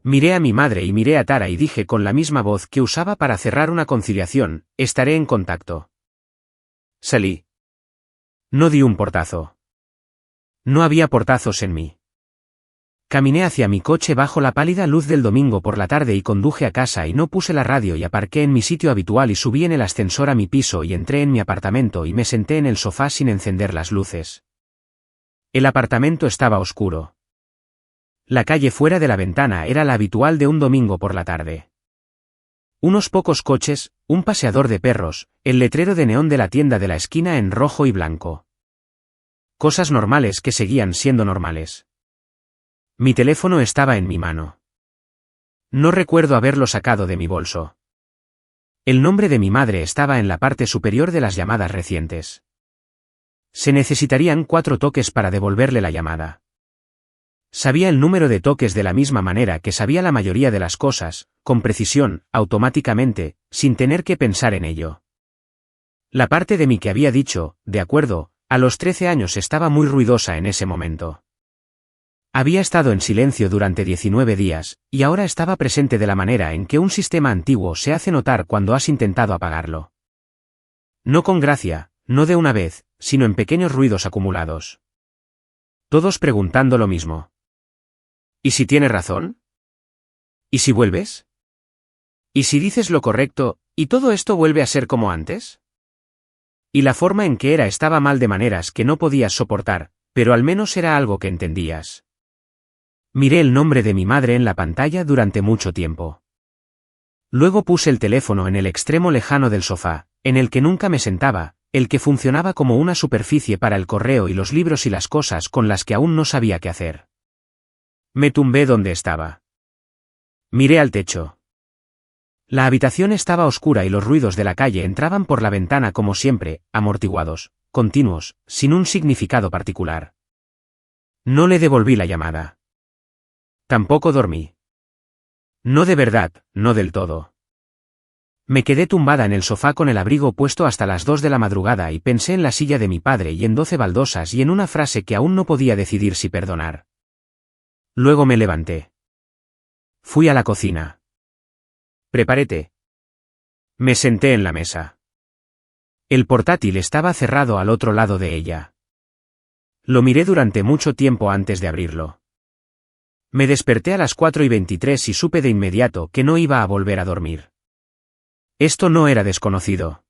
Miré a mi madre y miré a Tara y dije con la misma voz que usaba para cerrar una conciliación, estaré en contacto. Salí. No di un portazo. No había portazos en mí. Caminé hacia mi coche bajo la pálida luz del domingo por la tarde y conduje a casa y no puse la radio y aparqué en mi sitio habitual y subí en el ascensor a mi piso y entré en mi apartamento y me senté en el sofá sin encender las luces. El apartamento estaba oscuro. La calle fuera de la ventana era la habitual de un domingo por la tarde. Unos pocos coches, un paseador de perros, el letrero de neón de la tienda de la esquina en rojo y blanco. Cosas normales que seguían siendo normales. Mi teléfono estaba en mi mano. No recuerdo haberlo sacado de mi bolso. El nombre de mi madre estaba en la parte superior de las llamadas recientes. Se necesitarían 4 toques para devolverle la llamada. Sabía el número de toques de la misma manera que sabía la mayoría de las cosas, con precisión, automáticamente, sin tener que pensar en ello. La parte de mí que había dicho, de acuerdo, a los 13 años estaba muy ruidosa en ese momento. Había estado en silencio durante 19 días, y ahora estaba presente de la manera en que un sistema antiguo se hace notar cuando has intentado apagarlo. No con gracia, no de una vez, sino en pequeños ruidos acumulados. Todos preguntando lo mismo. ¿Y si tienes razón? ¿Y si vuelves? ¿Y si dices lo correcto, y todo esto vuelve a ser como antes? Y la forma en que era estaba mal de maneras que no podías soportar, pero al menos era algo que entendías. Miré el nombre de mi madre en la pantalla durante mucho tiempo. Luego puse el teléfono en el extremo lejano del sofá, en el que nunca me sentaba, el que funcionaba como una superficie para el correo y los libros y las cosas con las que aún no sabía qué hacer. Me tumbé donde estaba. Miré al techo. La habitación estaba oscura y los ruidos de la calle entraban por la ventana como siempre, amortiguados, continuos, sin un significado particular. No le devolví la llamada. Tampoco dormí. No de verdad, no del todo. Me quedé tumbada en el sofá con el abrigo puesto hasta las 2 de la madrugada y pensé en la silla de mi padre y en 12 baldosas y en una frase que aún no podía decidir si perdonar. Luego me levanté. Fui a la cocina. Preparé té. Me senté en la mesa. El portátil estaba cerrado al otro lado de ella. Lo miré durante mucho tiempo antes de abrirlo. Me desperté a las 4:23 y supe de inmediato que no iba a volver a dormir. Esto no era desconocido.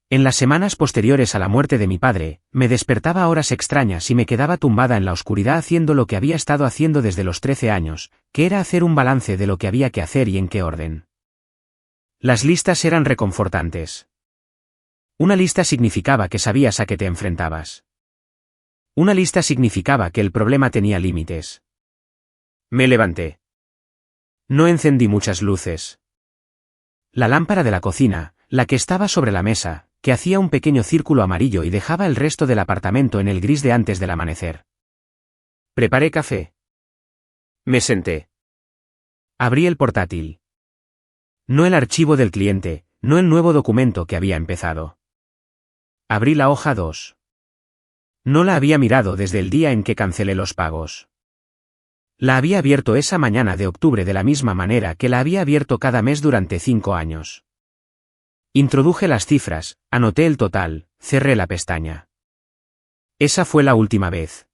En las semanas posteriores a la muerte de mi padre, me despertaba a horas extrañas y me quedaba tumbada en la oscuridad haciendo lo que había estado haciendo desde los 13 años, que era hacer un balance de lo que había que hacer y en qué orden. Las listas eran reconfortantes. Una lista significaba que sabías a qué te enfrentabas. Una lista significaba que el problema tenía límites. Me levanté. No encendí muchas luces. La lámpara de la cocina, la que estaba sobre la mesa, que hacía un pequeño círculo amarillo y dejaba el resto del apartamento en el gris de antes del amanecer. Preparé café. Me senté. Abrí el portátil. No el archivo del cliente, no el nuevo documento que había empezado. Abrí la hoja 2. No la había mirado desde el día en que cancelé los pagos. La había abierto esa mañana de octubre de la misma manera que la había abierto cada mes durante 5 años. Introduje las cifras, anoté el total, cerré la pestaña. Esa fue la última vez.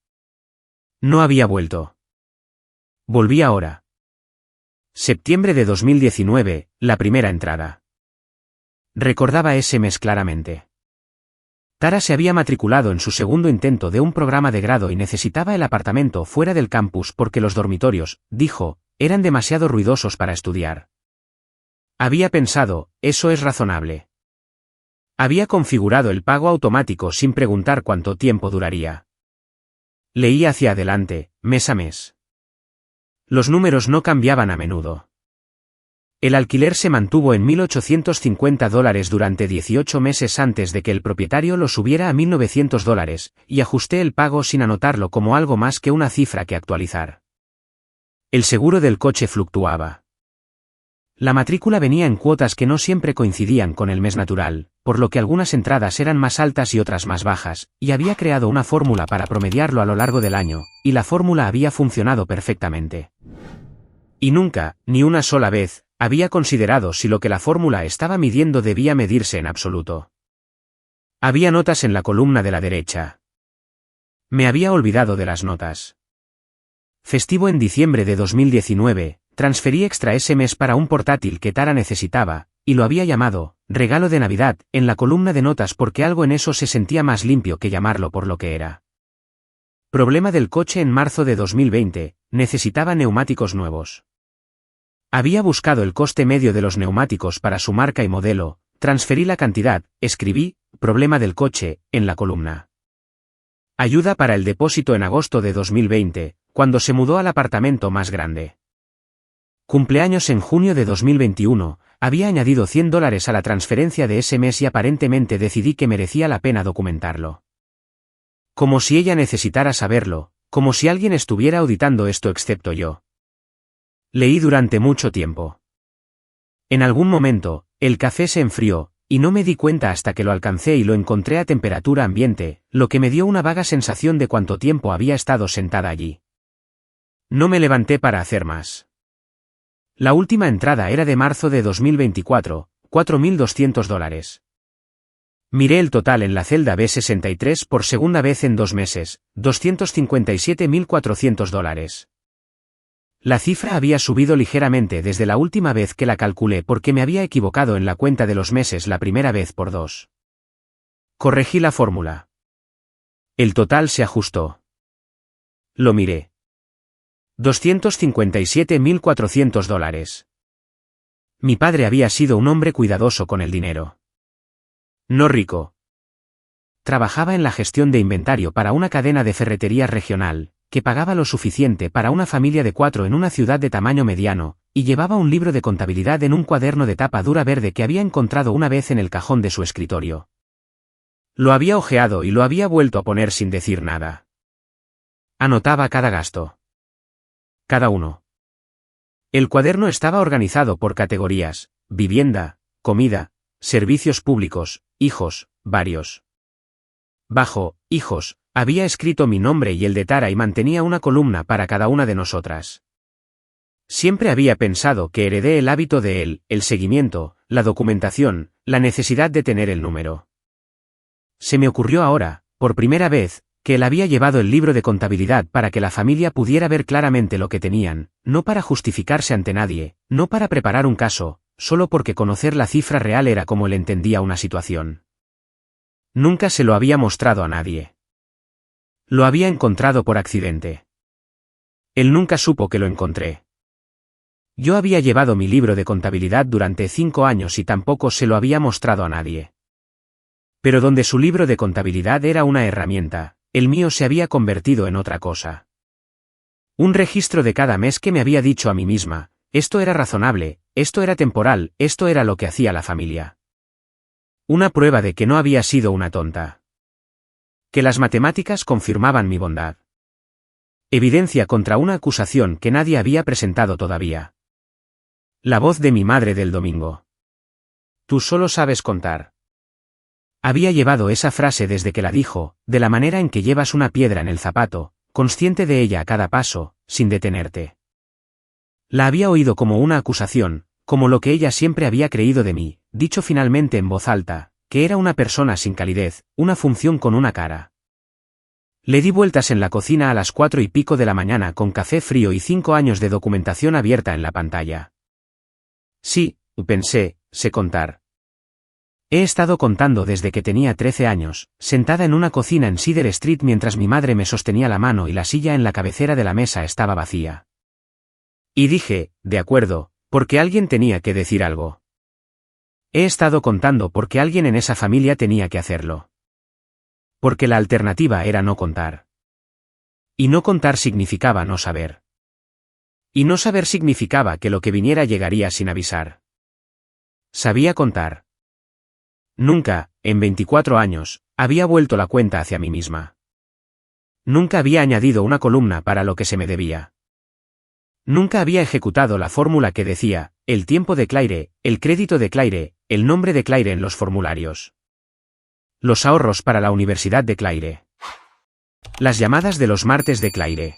No había vuelto. Volví ahora. Septiembre de 2019, la primera entrada. Recordaba ese mes claramente. Tara se había matriculado en su segundo intento de un programa de grado y necesitaba el apartamento fuera del campus porque los dormitorios, dijo, eran demasiado ruidosos para estudiar. Había pensado, eso es razonable. Había configurado el pago automático sin preguntar cuánto tiempo duraría. Leía hacia adelante, mes a mes. Los números no cambiaban a menudo. El alquiler se mantuvo en $1.850 durante 18 meses antes de que el propietario lo subiera a $1.900, y ajusté el pago sin anotarlo como algo más que una cifra que actualizar. El seguro del coche fluctuaba. La matrícula venía en cuotas que no siempre coincidían con el mes natural, por lo que algunas entradas eran más altas y otras más bajas, y había creado una fórmula para promediarlo a lo largo del año, y la fórmula había funcionado perfectamente. Y nunca, ni una sola vez, había considerado si lo que la fórmula estaba midiendo debía medirse en absoluto. Había notas en la columna de la derecha. Me había olvidado de las notas. Festivo en diciembre de 2019, transferí extra ese mes para un portátil que Tara necesitaba, y lo había llamado regalo de Navidad en la columna de notas porque algo en eso se sentía más limpio que llamarlo por lo que era. Problema del coche en marzo de 2020, necesitaba neumáticos nuevos. Había buscado el coste medio de los neumáticos para su marca y modelo, transferí la cantidad, escribí, problema del coche, en la columna. Ayuda para el depósito en agosto de 2020, cuando se mudó al apartamento más grande. Cumpleaños en junio de 2021, había añadido $100 a la transferencia de ese mes y aparentemente decidí que merecía la pena documentarlo. Como si ella necesitara saberlo, como si alguien estuviera auditando esto excepto yo. Leí durante mucho tiempo. En algún momento, el café se enfrió, y no me di cuenta hasta que lo alcancé y lo encontré a temperatura ambiente, lo que me dio una vaga sensación de cuánto tiempo había estado sentada allí. No me levanté para hacer más. La última entrada era de marzo de 2024, $4.200. Miré el total en la celda B63 por segunda vez en 2 meses, $257.400. La cifra había subido ligeramente desde la última vez que la calculé porque me había equivocado en la cuenta de los meses la primera vez por 2. Corregí la fórmula. El total se ajustó. Lo miré. $257.400. Mi padre había sido un hombre cuidadoso con el dinero. No rico. Trabajaba en la gestión de inventario para una cadena de ferreterías regional, que pagaba lo suficiente para una familia de 4 en una ciudad de tamaño mediano, y llevaba un libro de contabilidad en un cuaderno de tapa dura verde que había encontrado una vez en el cajón de su escritorio. Lo había hojeado y lo había vuelto a poner sin decir nada. Anotaba cada gasto. Cada uno. El cuaderno estaba organizado por categorías: vivienda, comida, servicios públicos, hijos, varios. Bajo, hijos, había escrito mi nombre y el de Tara y mantenía una columna para cada una de nosotras. Siempre había pensado que heredé el hábito de él, el seguimiento, la documentación, la necesidad de tener el número. Se me ocurrió ahora, por primera vez, que él había llevado el libro de contabilidad para que la familia pudiera ver claramente lo que tenían, no para justificarse ante nadie, no para preparar un caso, solo porque conocer la cifra real era como él entendía una situación. Nunca se lo había mostrado a nadie. Lo había encontrado por accidente. Él nunca supo que lo encontré. Yo había llevado mi libro de contabilidad durante 5 años y tampoco se lo había mostrado a nadie. Pero donde su libro de contabilidad era una herramienta, el mío se había convertido en otra cosa. Un registro de cada mes que me había dicho a mí misma, esto era razonable, esto era temporal, esto era lo que hacía la familia. Una prueba de que no había sido una tonta. Que las matemáticas confirmaban mi bondad. Evidencia contra una acusación que nadie había presentado todavía. La voz de mi madre del domingo. Tú solo sabes contar. Había llevado esa frase desde que la dijo, de la manera en que llevas una piedra en el zapato, consciente de ella a cada paso, sin detenerte. La había oído como una acusación, como lo que ella siempre había creído de mí, dicho finalmente en voz alta, que era una persona sin calidez, una función con una cara. Le di vueltas en la cocina a las 4 y pico de la mañana con café frío y 5 años de documentación abierta en la pantalla. Sí, pensé, sé contar. He estado contando desde que tenía 13 años, sentada en una cocina en Cedar Street mientras mi madre me sostenía la mano y la silla en la cabecera de la mesa estaba vacía. Y dije, de acuerdo, porque alguien tenía que decir algo. He estado contando porque alguien en esa familia tenía que hacerlo. Porque la alternativa era no contar. Y no contar significaba no saber. Y no saber significaba que lo que viniera llegaría sin avisar. Sabía contar. Nunca, en 24 años, había vuelto la cuenta hacia mí misma. Nunca había añadido una columna para lo que se me debía. Nunca había ejecutado la fórmula que decía, el tiempo de Claire, el crédito de Claire, el nombre de Claire en los formularios. Los ahorros para la Universidad de Claire. Las llamadas de los martes de Claire.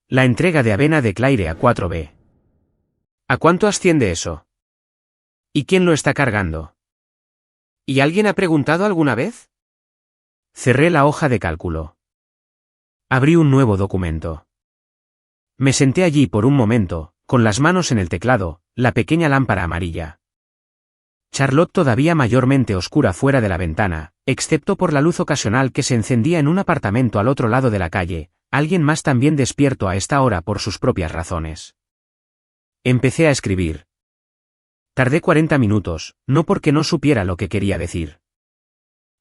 La entrega de avena de Claire a 4B. ¿A cuánto asciende eso? ¿Y quién lo está cargando? ¿Y alguien ha preguntado alguna vez? Cerré la hoja de cálculo. Abrí un nuevo documento. Me senté allí por un momento, con las manos en el teclado, la pequeña lámpara amarilla. Charlotte todavía mayormente oscura fuera de la ventana, excepto por la luz ocasional que se encendía en un apartamento al otro lado de la calle, alguien más también despierto a esta hora por sus propias razones. Empecé a escribir. Tardé 40 minutos, no porque no supiera lo que quería decir.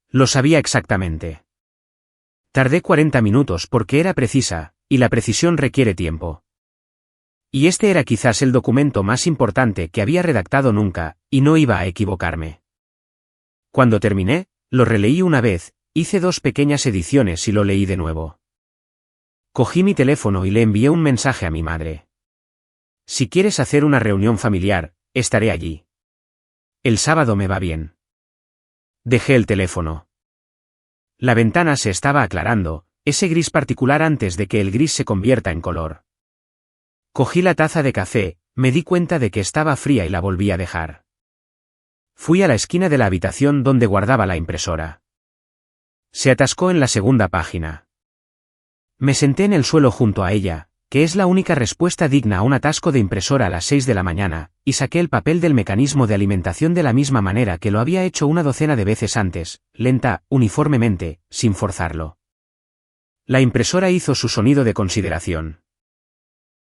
Lo sabía exactamente. Tardé 40 minutos porque era precisa, y la precisión requiere tiempo. Y este era quizás el documento más importante que había redactado nunca, y no iba a equivocarme. Cuando terminé, lo releí una vez, hice 2 pequeñas ediciones y lo leí de nuevo. Cogí mi teléfono y le envié un mensaje a mi madre. Si quieres hacer una reunión familiar, estaré allí. El sábado me va bien. Dejé el teléfono. La ventana se estaba aclarando, ese gris particular antes de que el gris se convierta en color. Cogí la taza de café, me di cuenta de que estaba fría y la volví a dejar. Fui a la esquina de la habitación donde guardaba la impresora. Se atascó en la segunda página. Me senté en el suelo junto a ella, que es la única respuesta digna a un atasco de impresora a las 6 de la mañana, y saqué el papel del mecanismo de alimentación de la misma manera que lo había hecho una docena de veces antes, lenta, uniformemente, sin forzarlo. La impresora hizo su sonido de consideración.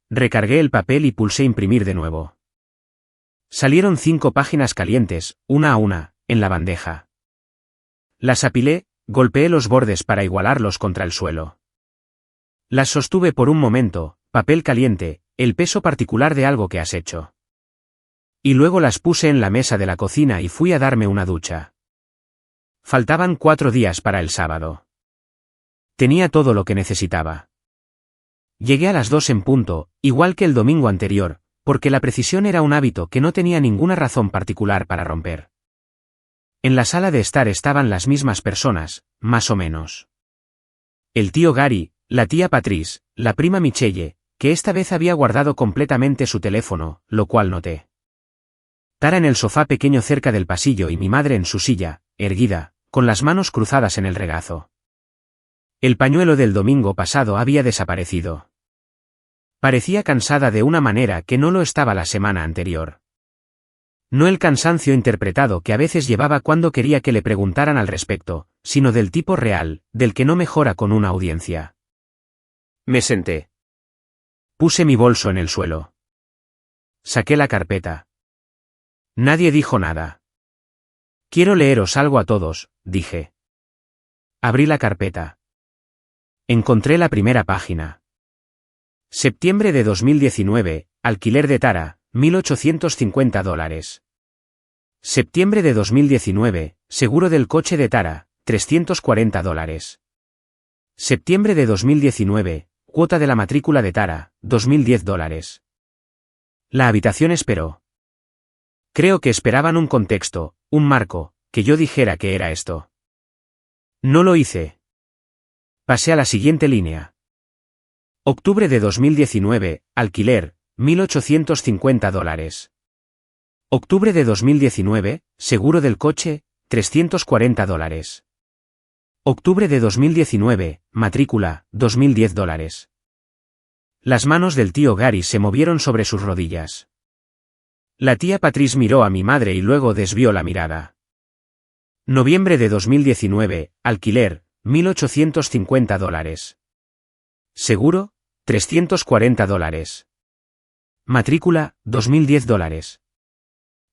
Recargué el papel y pulsé imprimir de nuevo. Salieron 5 páginas calientes, una a una, en la bandeja. Las apilé, golpeé los bordes para igualarlos contra el suelo. Las sostuve por un momento, papel caliente, el peso particular de algo que has hecho. Y luego las puse en la mesa de la cocina y fui a darme una ducha. Faltaban 4 días para el sábado. Tenía todo lo que necesitaba. Llegué a las 2 en punto, igual que el domingo anterior, porque la precisión era un hábito que no tenía ninguna razón particular para romper. En la sala de estar estaban las mismas personas, más o menos. El tío Gary, la tía Patrice, la prima Michelle, que esta vez había guardado completamente su teléfono, lo cual noté. Tara en el sofá pequeño cerca del pasillo y mi madre en su silla, erguida, con las manos cruzadas en el regazo. El pañuelo del domingo pasado había desaparecido. Parecía cansada de una manera que no lo estaba la semana anterior. No el cansancio interpretado que a veces llevaba cuando quería que le preguntaran al respecto, sino del tipo real, del que no mejora con una audiencia. Me senté. Puse mi bolso en el suelo. Saqué la carpeta. Nadie dijo nada. Quiero leeros algo a todos, dije. Abrí la carpeta. Encontré la primera página. Septiembre de 2019, alquiler de Tara, $1,850. Septiembre de 2019, seguro del coche de Tara, $340. Septiembre de 2019, cuota de la matrícula de Tara, $2,010. La habitación esperó. Creo que esperaban un contexto, un marco, que yo dijera que era esto. No lo hice. Pasé a la siguiente línea. Octubre de 2019, alquiler, $1,850. Octubre de 2019, seguro del coche, $340. Octubre de 2019, matrícula, $2,010. Las manos del tío Gary se movieron sobre sus rodillas. La tía Patrice miró a mi madre y luego desvió la mirada. Noviembre de 2019, alquiler, $1,850. Seguro, $340. Matrícula, $2,010.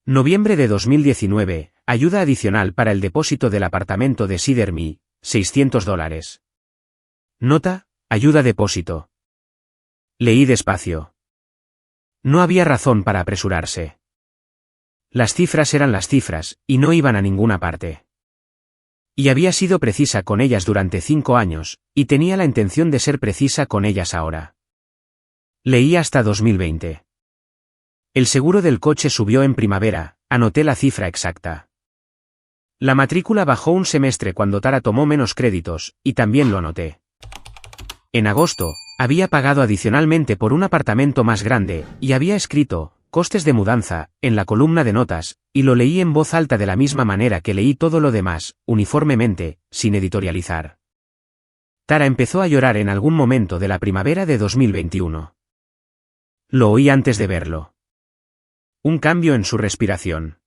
Noviembre de 2019, ayuda adicional para el depósito del apartamento de Cedar Me, $600. Nota, ayuda depósito. Leí despacio. No había razón para apresurarse. Las cifras eran las cifras, y no iban a ninguna parte. Y había sido precisa con ellas durante 5 años, y tenía la intención de ser precisa con ellas ahora. Leí hasta 2020. El seguro del coche subió en primavera, anoté la cifra exacta. La matrícula bajó un semestre cuando Tara tomó menos créditos, y también lo anoté. En agosto, había pagado adicionalmente por un apartamento más grande, y había escrito, costes de mudanza, en la columna de notas, y lo leí en voz alta de la misma manera que leí todo lo demás, uniformemente, sin editorializar. Tara empezó a llorar en algún momento de la primavera de 2021. Lo oí antes de verlo. Un cambio en su respiración.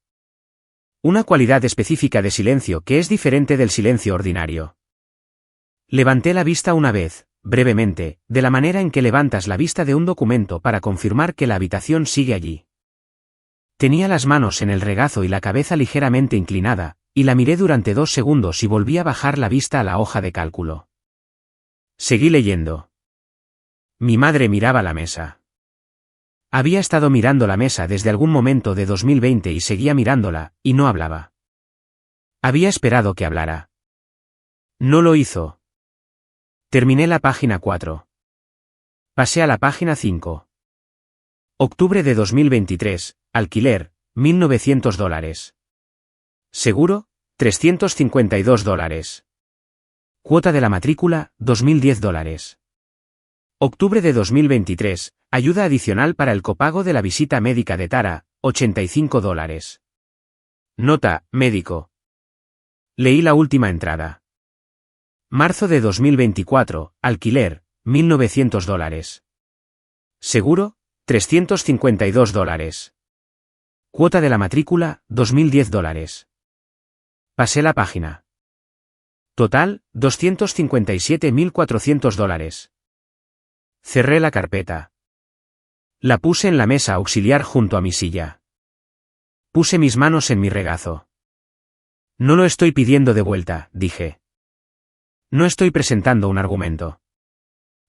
Una cualidad específica de silencio que es diferente del silencio ordinario. Levanté la vista una vez, brevemente, de la manera en que levantas la vista de un documento para confirmar que la habitación sigue allí. Tenía las manos en el regazo y la cabeza ligeramente inclinada, y la miré durante 2 segundos y volví a bajar la vista a la hoja de cálculo. Seguí leyendo. Mi madre miraba la mesa. Había estado mirando la mesa desde algún momento de 2020 y seguía mirándola, y no hablaba. Había esperado que hablara. No lo hizo. Terminé la página 4. Pasé a la página 5. Octubre de 2023, alquiler, $1.900. Seguro, $352. Cuota de la matrícula, $2.010. Octubre de 2023, ayuda adicional para el copago de la visita médica de Tara, $85. Nota, médico. Leí la última entrada. Marzo de 2024, alquiler, $1.900. Seguro, $352. Cuota de la matrícula, $2.010. Pasé la página. Total, $257.400. Cerré la carpeta. La puse en la mesa auxiliar junto a mi silla. Puse mis manos en mi regazo. No lo estoy pidiendo de vuelta, dije. No estoy presentando un argumento.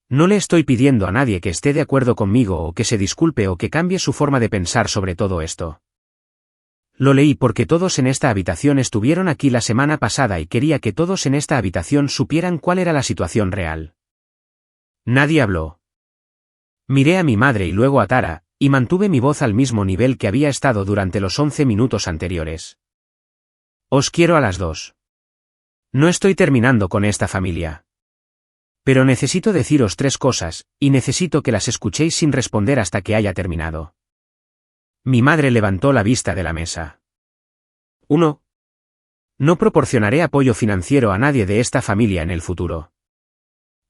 No le estoy pidiendo a nadie que esté de acuerdo conmigo o que se disculpe o que cambie su forma de pensar sobre todo esto. Lo leí porque todos en esta habitación estuvieron aquí la semana pasada y quería que todos en esta habitación supieran cuál era la situación real. Nadie habló. Miré a mi madre y luego a Tara, y mantuve mi voz al mismo nivel que había estado durante los 11 minutos anteriores. Os quiero a las dos. No estoy terminando con esta familia. Pero necesito deciros 3 cosas, y necesito que las escuchéis sin responder hasta que haya terminado. Mi madre levantó la vista de la mesa. 1. No proporcionaré apoyo financiero a nadie de esta familia en el futuro.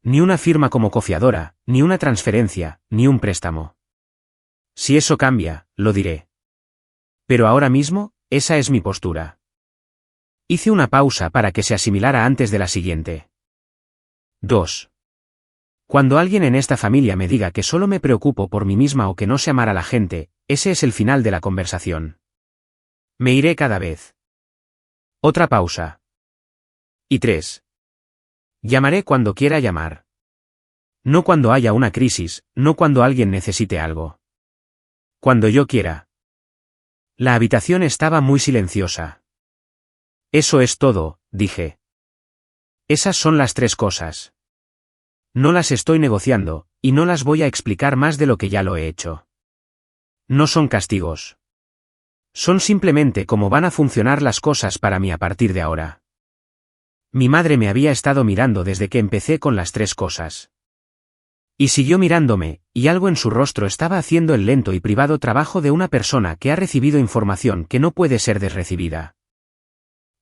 Ni una firma como cofiadora, ni una transferencia, ni un préstamo. Si eso cambia, lo diré. Pero ahora mismo, esa es mi postura. Hice una pausa para que se asimilara antes de la siguiente. 2. Cuando alguien en esta familia me diga que solo me preocupo por mí misma o que no sé amar a la gente, ese es el final de la conversación. Me iré cada vez. Otra pausa. Y 3. Llamaré cuando quiera llamar. No cuando haya una crisis, no cuando alguien necesite algo. Cuando yo quiera. La habitación estaba muy silenciosa. Eso es todo, dije. Esas son las 3 cosas. No las estoy negociando, y no las voy a explicar más de lo que ya lo he hecho. No son castigos. Son simplemente cómo van a funcionar las cosas para mí a partir de ahora. Mi madre me había estado mirando desde que empecé con las 3 cosas. Y siguió mirándome, y algo en su rostro estaba haciendo el lento y privado trabajo de una persona que ha recibido información que no puede ser desrecibida.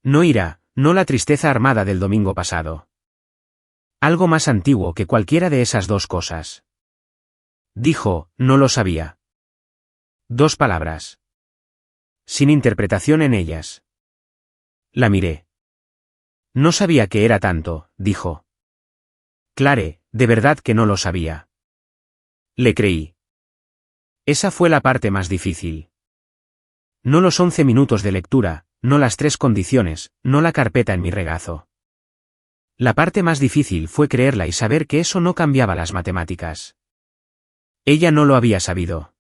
No ira, no la tristeza armada del domingo pasado. Algo más antiguo que cualquiera de esas 2 cosas. Dijo, no lo sabía. 2 palabras. Sin interpretación en ellas. La miré. No sabía que era tanto, dijo. Clare, de verdad que no lo sabía. Le creí. Esa fue la parte más difícil. No los 11 minutos de lectura, no las 3 condiciones, no la carpeta en mi regazo. La parte más difícil fue creerla y saber que eso no cambiaba las matemáticas. Ella no lo había sabido.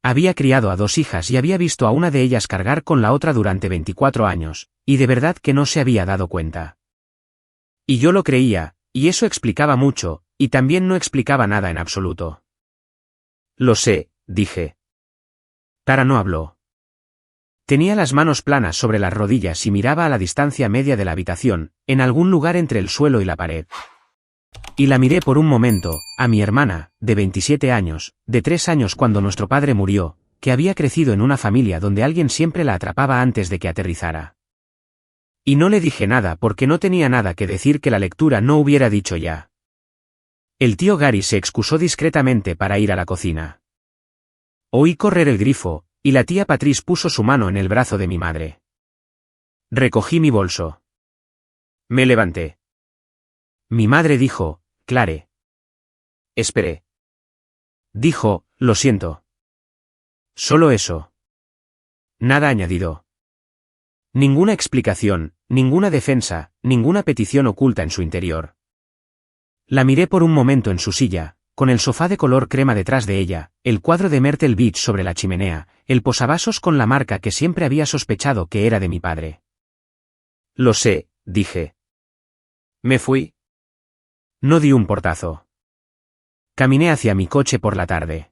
Había criado a 2 hijas y había visto a una de ellas cargar con la otra durante 24 años, y de verdad que no se había dado cuenta. Y yo lo creía, y eso explicaba mucho, y también no explicaba nada en absoluto. Lo sé, dije. Tara no habló. Tenía las manos planas sobre las rodillas y miraba a la distancia media de la habitación, en algún lugar entre el suelo y la pared. Y la miré por un momento, a mi hermana, de 27 años, de 3 años cuando nuestro padre murió, que había crecido en una familia donde alguien siempre la atrapaba antes de que aterrizara. Y no le dije nada porque no tenía nada que decir que la lectura no hubiera dicho ya. El tío Gary se excusó discretamente para ir a la cocina. Oí correr el grifo, y la tía Patrice puso su mano en el brazo de mi madre. Recogí mi bolso. Me levanté. Mi madre dijo, Clare. Esperé. Dijo, lo siento. Solo eso. Nada añadido. Ninguna explicación, ninguna defensa, ninguna petición oculta en su interior. La miré por un momento en su silla, con el sofá de color crema detrás de ella, el cuadro de Myrtle Beach sobre la chimenea, el posavasos con la marca que siempre había sospechado que era de mi padre. Lo sé, dije. Me fui. No di un portazo. Caminé hacia mi coche por la tarde.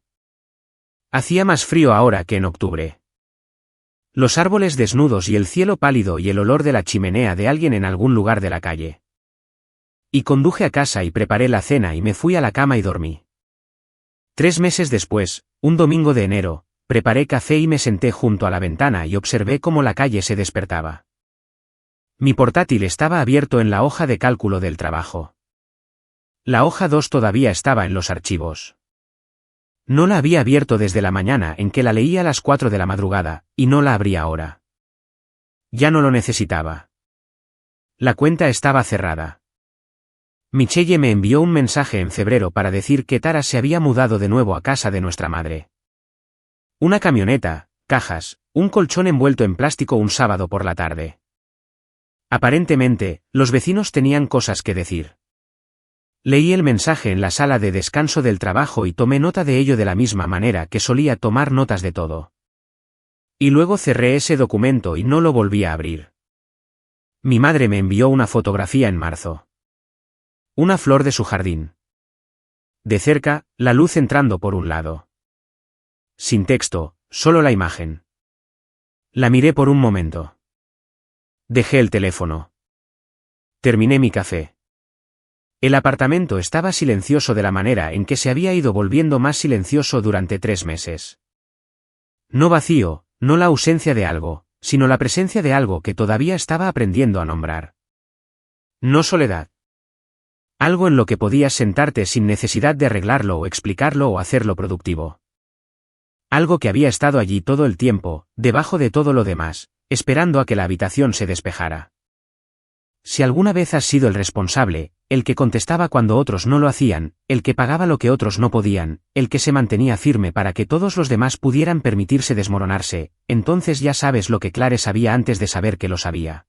Hacía más frío ahora que en octubre. Los árboles desnudos y el cielo pálido y el olor de la chimenea de alguien en algún lugar de la calle. Y conduje a casa y preparé la cena y me fui a la cama y dormí. 3 meses después, un domingo de enero, preparé café y me senté junto a la ventana y observé cómo la calle se despertaba. Mi portátil estaba abierto en la hoja de cálculo del trabajo. La hoja 2 todavía estaba en los archivos. No la había abierto desde la mañana en que la leí a las 4 de la madrugada, y no la abría ahora. Ya no lo necesitaba. La cuenta estaba cerrada. Michelle me envió un mensaje en febrero para decir que Tara se había mudado de nuevo a casa de nuestra madre. Una camioneta, cajas, un colchón envuelto en plástico un sábado por la tarde. Aparentemente, los vecinos tenían cosas que decir. Leí el mensaje en la sala de descanso del trabajo y tomé nota de ello de la misma manera que solía tomar notas de todo. Y luego cerré ese documento y no lo volví a abrir. Mi madre me envió una fotografía en marzo. Una flor de su jardín. De cerca, la luz entrando por un lado. Sin texto, solo la imagen. La miré por un momento. Dejé el teléfono. Terminé mi café. El apartamento estaba silencioso de la manera en que se había ido volviendo más silencioso durante 3 meses. No vacío, no la ausencia de algo, sino la presencia de algo que todavía estaba aprendiendo a nombrar. No soledad. Algo en lo que podías sentarte sin necesidad de arreglarlo o explicarlo o hacerlo productivo. Algo que había estado allí todo el tiempo, debajo de todo lo demás, esperando a que la habitación se despejara. Si alguna vez has sido el responsable, el que contestaba cuando otros no lo hacían, el que pagaba lo que otros no podían, el que se mantenía firme para que todos los demás pudieran permitirse desmoronarse, entonces ya sabes lo que Clare sabía antes de saber que lo sabía.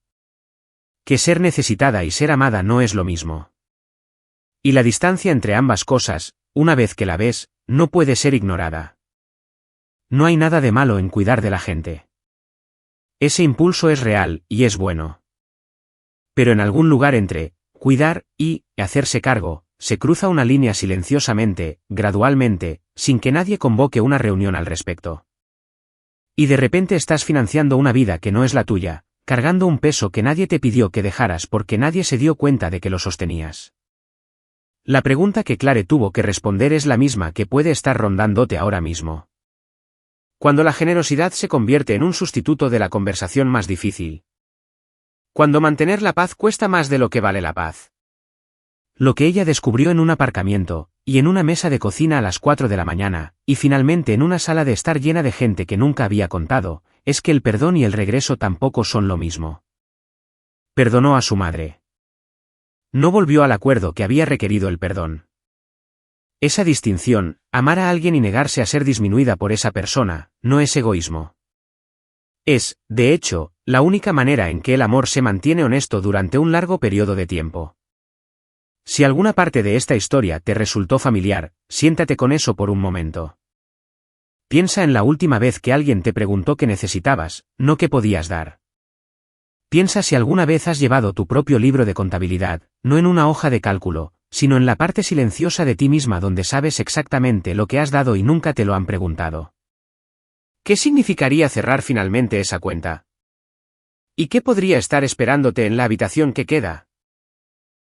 Que ser necesitada y ser amada no es lo mismo. Y la distancia entre ambas cosas, una vez que la ves, no puede ser ignorada. No hay nada de malo en cuidar de la gente. Ese impulso es real, y es bueno. Pero en algún lugar entre cuidar y hacerse cargo, se cruza una línea silenciosamente, gradualmente, sin que nadie convoque una reunión al respecto. Y de repente estás financiando una vida que no es la tuya, cargando un peso que nadie te pidió que dejaras porque nadie se dio cuenta de que lo sostenías. La pregunta que Clare tuvo que responder es la misma que puede estar rondándote ahora mismo. Cuando la generosidad se convierte en un sustituto de la conversación más difícil. Cuando mantener la paz cuesta más de lo que vale la paz. Lo que ella descubrió en un aparcamiento, y en una mesa de cocina a las 4 de la mañana, y finalmente en una sala de estar llena de gente que nunca había contado, es que el perdón y el regreso tampoco son lo mismo. Perdonó a su madre. No volvió al acuerdo que había requerido el perdón. Esa distinción, amar a alguien y negarse a ser disminuida por esa persona, no es egoísmo. Es, de hecho, la única manera en que el amor se mantiene honesto durante un largo periodo de tiempo. Si alguna parte de esta historia te resultó familiar, siéntate con eso por un momento. Piensa en la última vez que alguien te preguntó qué necesitabas, no qué podías dar. Piensa si alguna vez has llevado tu propio libro de contabilidad, no en una hoja de cálculo, sino en la parte silenciosa de ti misma donde sabes exactamente lo que has dado y nunca te lo han preguntado. ¿Qué significaría cerrar finalmente esa cuenta? ¿Y qué podría estar esperándote en la habitación que queda?